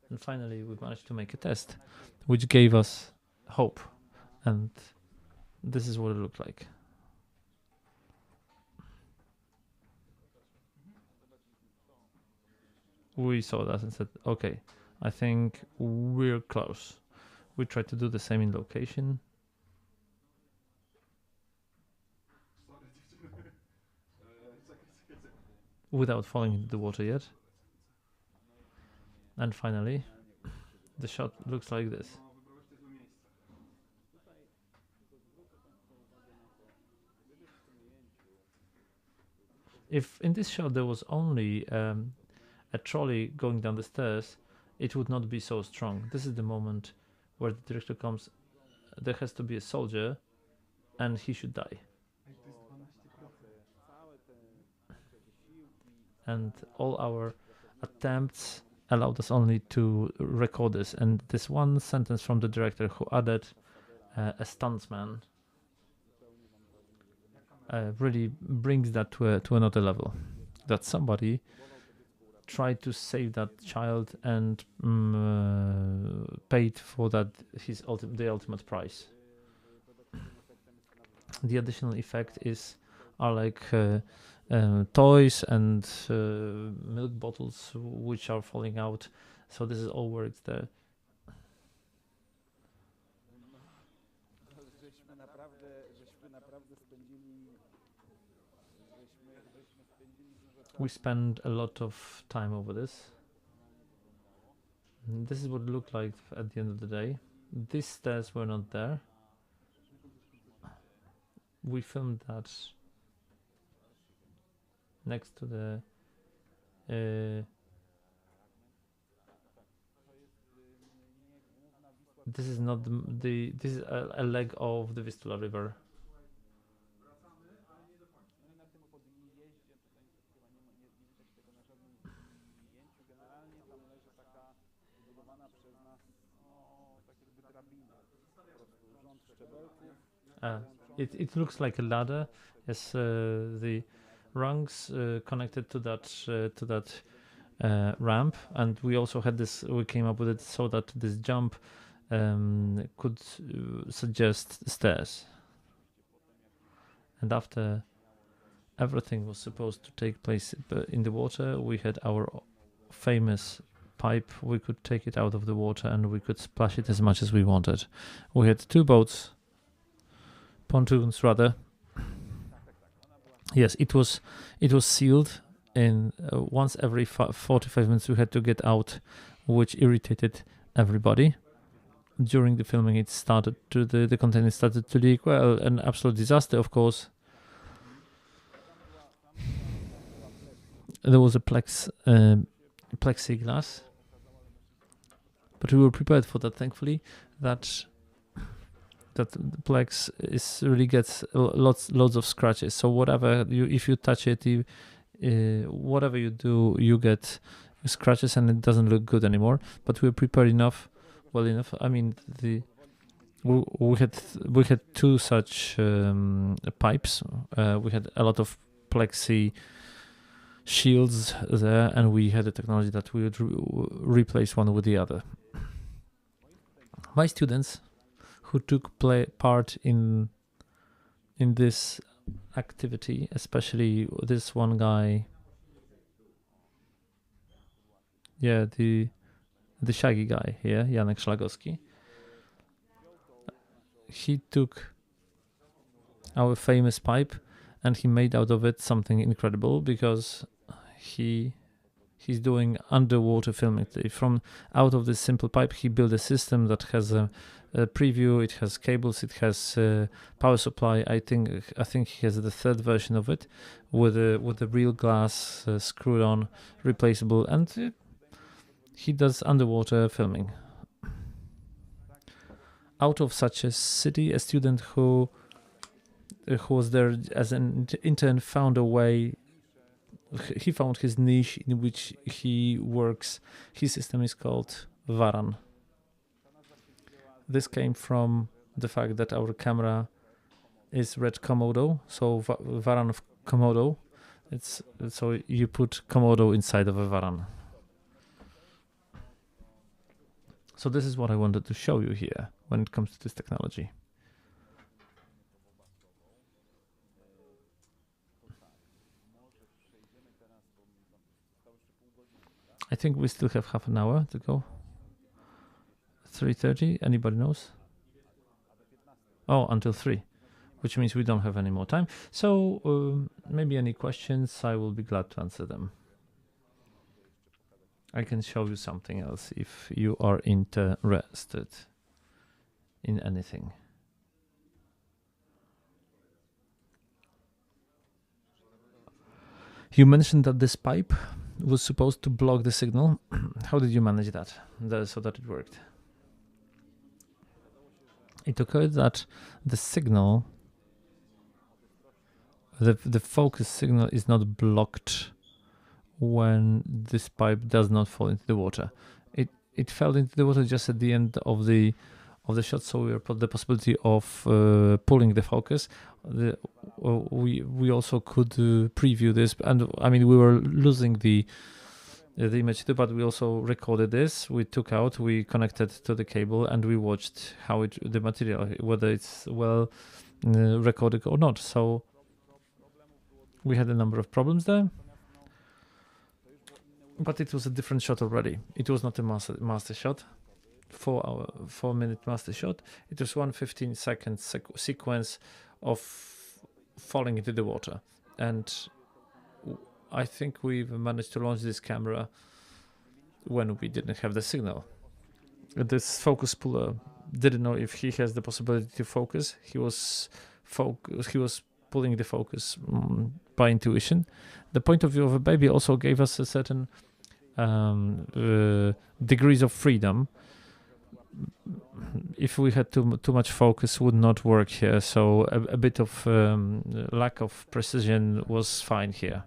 and finally we managed to make a test which gave us hope, and this is what it looked like. We saw that and said, okay, I think we're close. We tried to do the same in location. Without falling into the water yet. And finally, the shot looks like this. If in this shot there was only a trolley going down the stairs, it would not be so strong. This is the moment where the director comes. There has to be a soldier, and he should die. And all our attempts allowed us only to record this, and this one sentence from the director, who added a stuntsman, really brings that to another level. That somebody tried to save that child and paid for that the ultimate price. The additional effect are like toys and milk bottles which are falling out. So this is all where it's there. We spend a lot of time over this. This is what it looked like at the end of the day. These stairs were not there. We filmed that next to the this is not this is a leg of the Vistula River. It looks like a ladder. Yes, the rungs connected to that ramp, and we also had this. We came up with it so that this jump could suggest stairs. And after everything was supposed to take place in the water, we had our famous pipe. We could take it out of the water and we could splash it as much as we wanted. We had two boats, pontoons rather. Yes, it was sealed, and once every 45 minutes we had to get out, which irritated everybody. During the filming, it started to the container started to leak. Well, an absolute disaster, of course. There was a plexiglass, but we were prepared for that. Thankfully, that the plex really gets loads of scratches. So whatever if you touch it, whatever you do, you get scratches, and it doesn't look good anymore. But we were prepared well enough. I mean, we had two such pipes. We had a lot of plexi shields there, and we had a technology that we would replace one with the other. My students who took part in this activity, especially this one guy, the shaggy guy here, Janek Szlagowski, he took our famous pipe and he made out of it something incredible, because he's doing underwater filming. From out of this simple pipe, he built a system that has a preview, it has cables, it has power supply. I think he has the third version of it with a real glass screwed on, replaceable, and he does underwater filming. Out of such a city, a student who was there as an intern found a way. He found his niche in which he works. His system is called Varan. This came from the fact that our camera is red Komodo, so Varan of Komodo. So you put Komodo inside of a Varan. So this is what I wanted to show you here when it comes to this technology. I think we still have half an hour to go. 3:30, anybody knows? Oh, until 3, which means we don't have any more time. So maybe any questions, I will be glad to answer them. I can show you something else if you are interested in anything. You mentioned that this pipe was supposed to block the signal. How did you manage that so that it worked? It occurred that the signal, the focus signal, is not blocked when this pipe does not fall into the water. It fell into the water just at the end of the shot, so we put the possibility of pulling the focus. We also could preview this, and I mean we were losing the image too, but we also recorded this. We took out, we connected to the cable, and we watched how the material, whether it's well recorded or not. So we had a number of problems there, but it was a different shot already. It was not a master shot. 4-minute master shot. It was 1 15-second sequence of falling into the water, and I think we've managed to launch this camera when we didn't have the signal. This focus puller didn't know if he has the possibility to focus. He was pulling the focus by intuition. The point of view of a baby also gave us a certain degrees of freedom. If we had too much focus, would not work here. So a bit of lack of precision was fine here.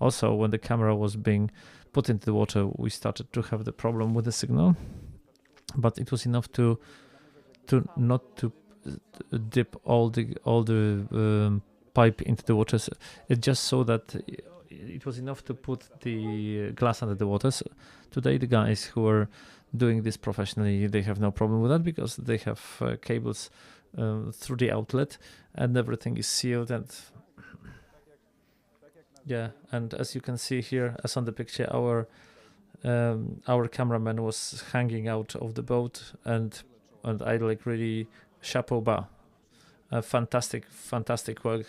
Also, when the camera was being put into the water, we started to have the problem with the signal, but it was enough to not to dip all the pipe into the waters. It just so that it was enough to put the glass under the waters. Today, the guys who are doing this professionally, they have no problem with that because they have cables through the outlet and everything is sealed. And yeah, and as you can see here, as on the picture, our cameraman was hanging out of the boat, and I like really chapeau bas, fantastic work.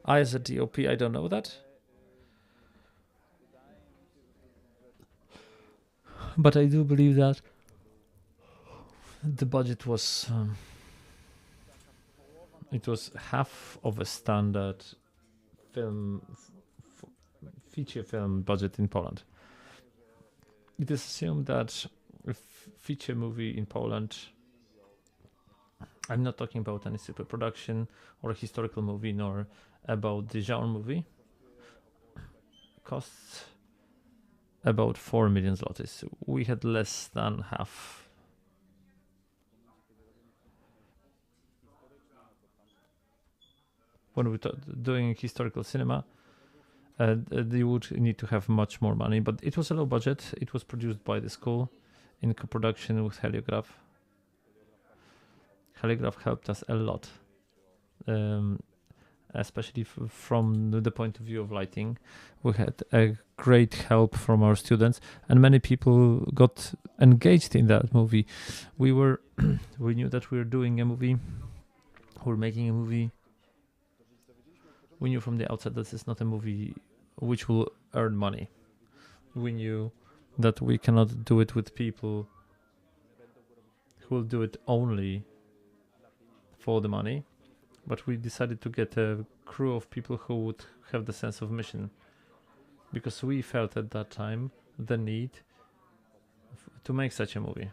I as a DOP, I don't know that, but I do believe that the budget was it was half of a standard feature film budget in Poland. It is assumed that a feature movie in Poland, I'm not talking about any super production or a historical movie, nor about the genre movie, costs about 4 million zlotys. We had less than half. When we're doing historical cinema, they would need to have much more money, but it was a low budget. It was produced by the school in co-production with Heliograph. Heliograph helped us a lot, especially from the point of view of lighting. We had a great help from our students, and many people got engaged in that movie. We knew that we were doing a movie, we were making a movie. We knew from the outset that this is not a movie which will earn money. We knew that we cannot do it with people who will do it only for the money, but we decided to get a crew of people who would have the sense of mission, because we felt at that time the need to make such a movie,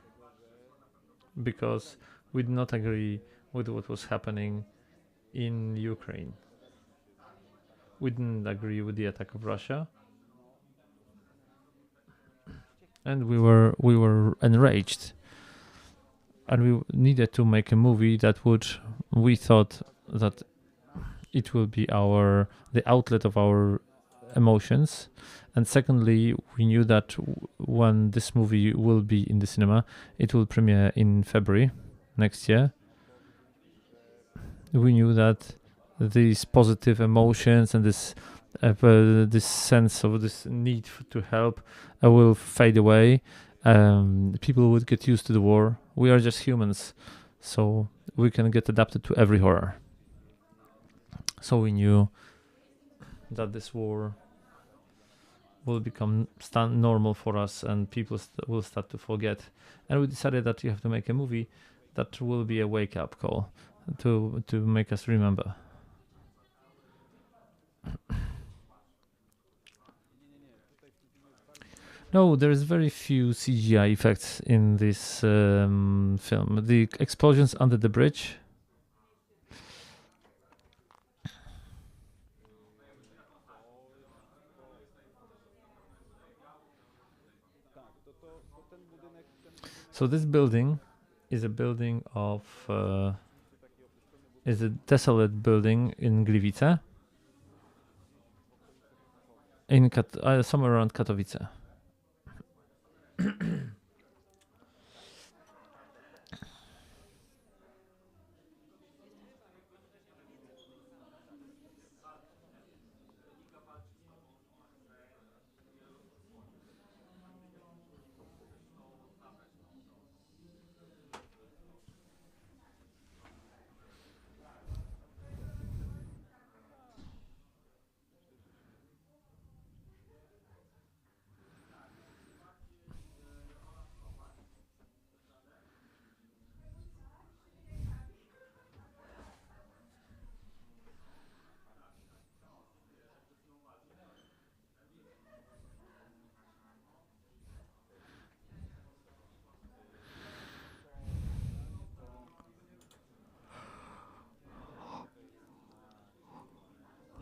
because we did not agree with what was happening in Ukraine. We didn't agree with the attack of Russia, and we were enraged, and we needed to make a movie that we thought that it will be the outlet of our emotions. And secondly, we knew that when this movie will be in the cinema, it will premiere in February next year. We knew that these positive emotions and this sense of this need to help will fade away. People would get used to the war. We are just humans, so we can get adapted to every horror. So we knew that this war will become normal for us, and people will start to forget. And we decided that you have to make a movie that will be a wake-up call to make us remember. No, there is very few CGI effects in this film. The explosions under the bridge. So this building is a building of is a desolate building in Gliwice, in somewhere around Katowice.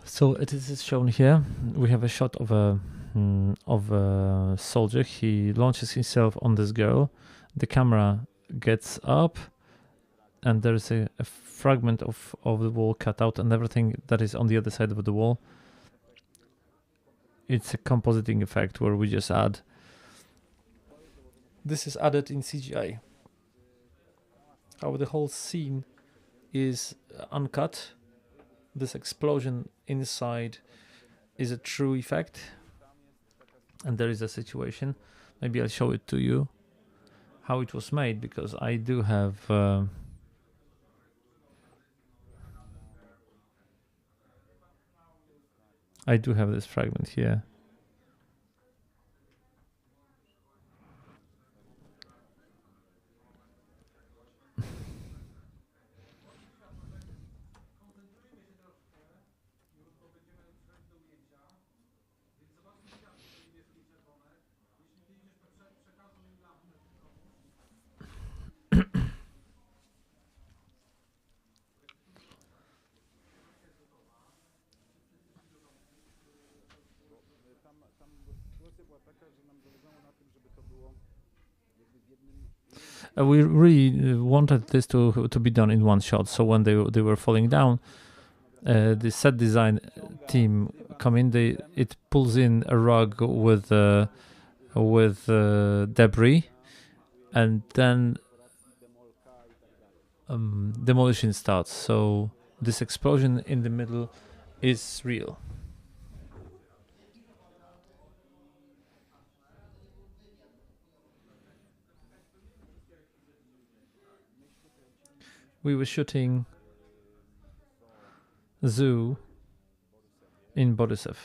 So it is shown here. We have a shot of a soldier. He launches himself on this girl. The camera gets up, and there's a fragment of the wall cut out, and everything that is on the other side of the wall, it's a compositing effect where we just add. This is added in CGI. How the whole scene is uncut. This explosion inside is a true effect, and there is a situation. Maybe I'll show it to you how it was made, because I do have this fragment here. We really wanted this to be done in one shot. So when they were falling down, the set design team come in. It pulls in a rug with debris, and then demolition starts. So this explosion in the middle is real. We were shooting zoo in Borysev.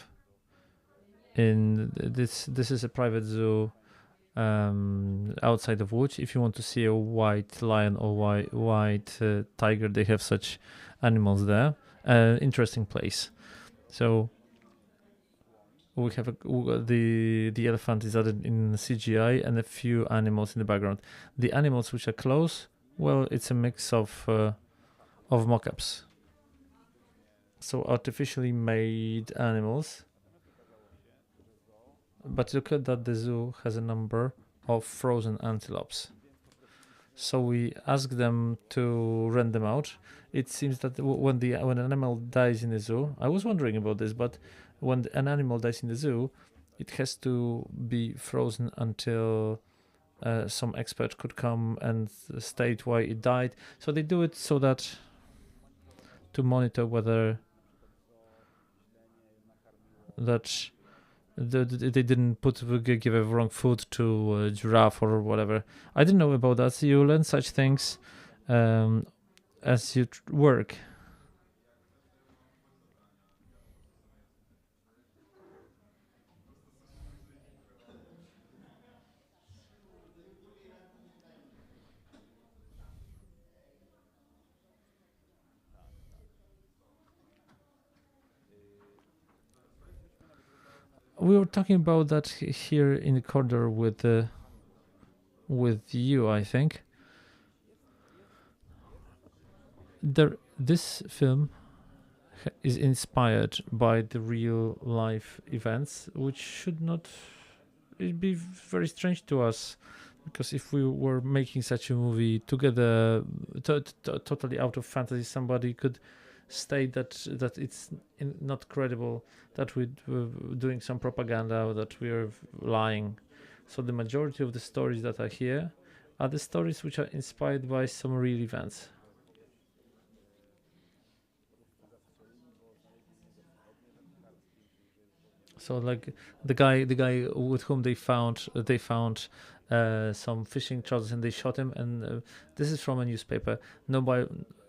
In this is a private zoo outside of Łódź. If you want to see a white lion or white tiger, they have such animals there. Interesting place. So we have the elephant is added in CGI, and a few animals in the background. The animals which are close, well, it's a mix of mock-ups. So artificially made animals. But look at that, the zoo has a number of frozen antelopes. So we ask them to rent them out. It seems that when an animal dies in the zoo, I was wondering about this, but when an animal dies in the zoo, it has to be frozen until some expert could come and state why it died. So they do it so that to monitor whether that they didn't give a wrong food to a giraffe or whatever. I didn't know about that. So you learn such things as you work. We were talking about that here in the corridor with you, I think. This film is inspired by the real life events, which should not be very strange to us, because if we were making such a movie together, totally out of fantasy, somebody could state that it's not credible, that we're doing some propaganda, that we're lying. So the majority of the stories that are here are the stories which are inspired by some real events. So like the guy with whom they found some fishing trousers, and they shot him, and this is from a newspaper.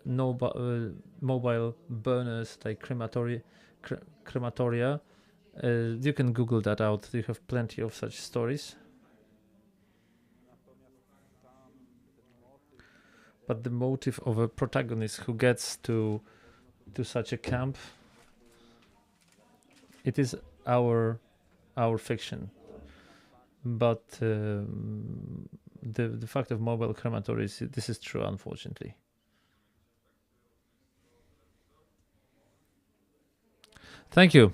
Mobile burners, like crematoria. You can Google that out. You have plenty of such stories. But the motive of a protagonist who gets to such a camp, it is our fiction. But the fact of mobile crematories, this is true, unfortunately. Thank you.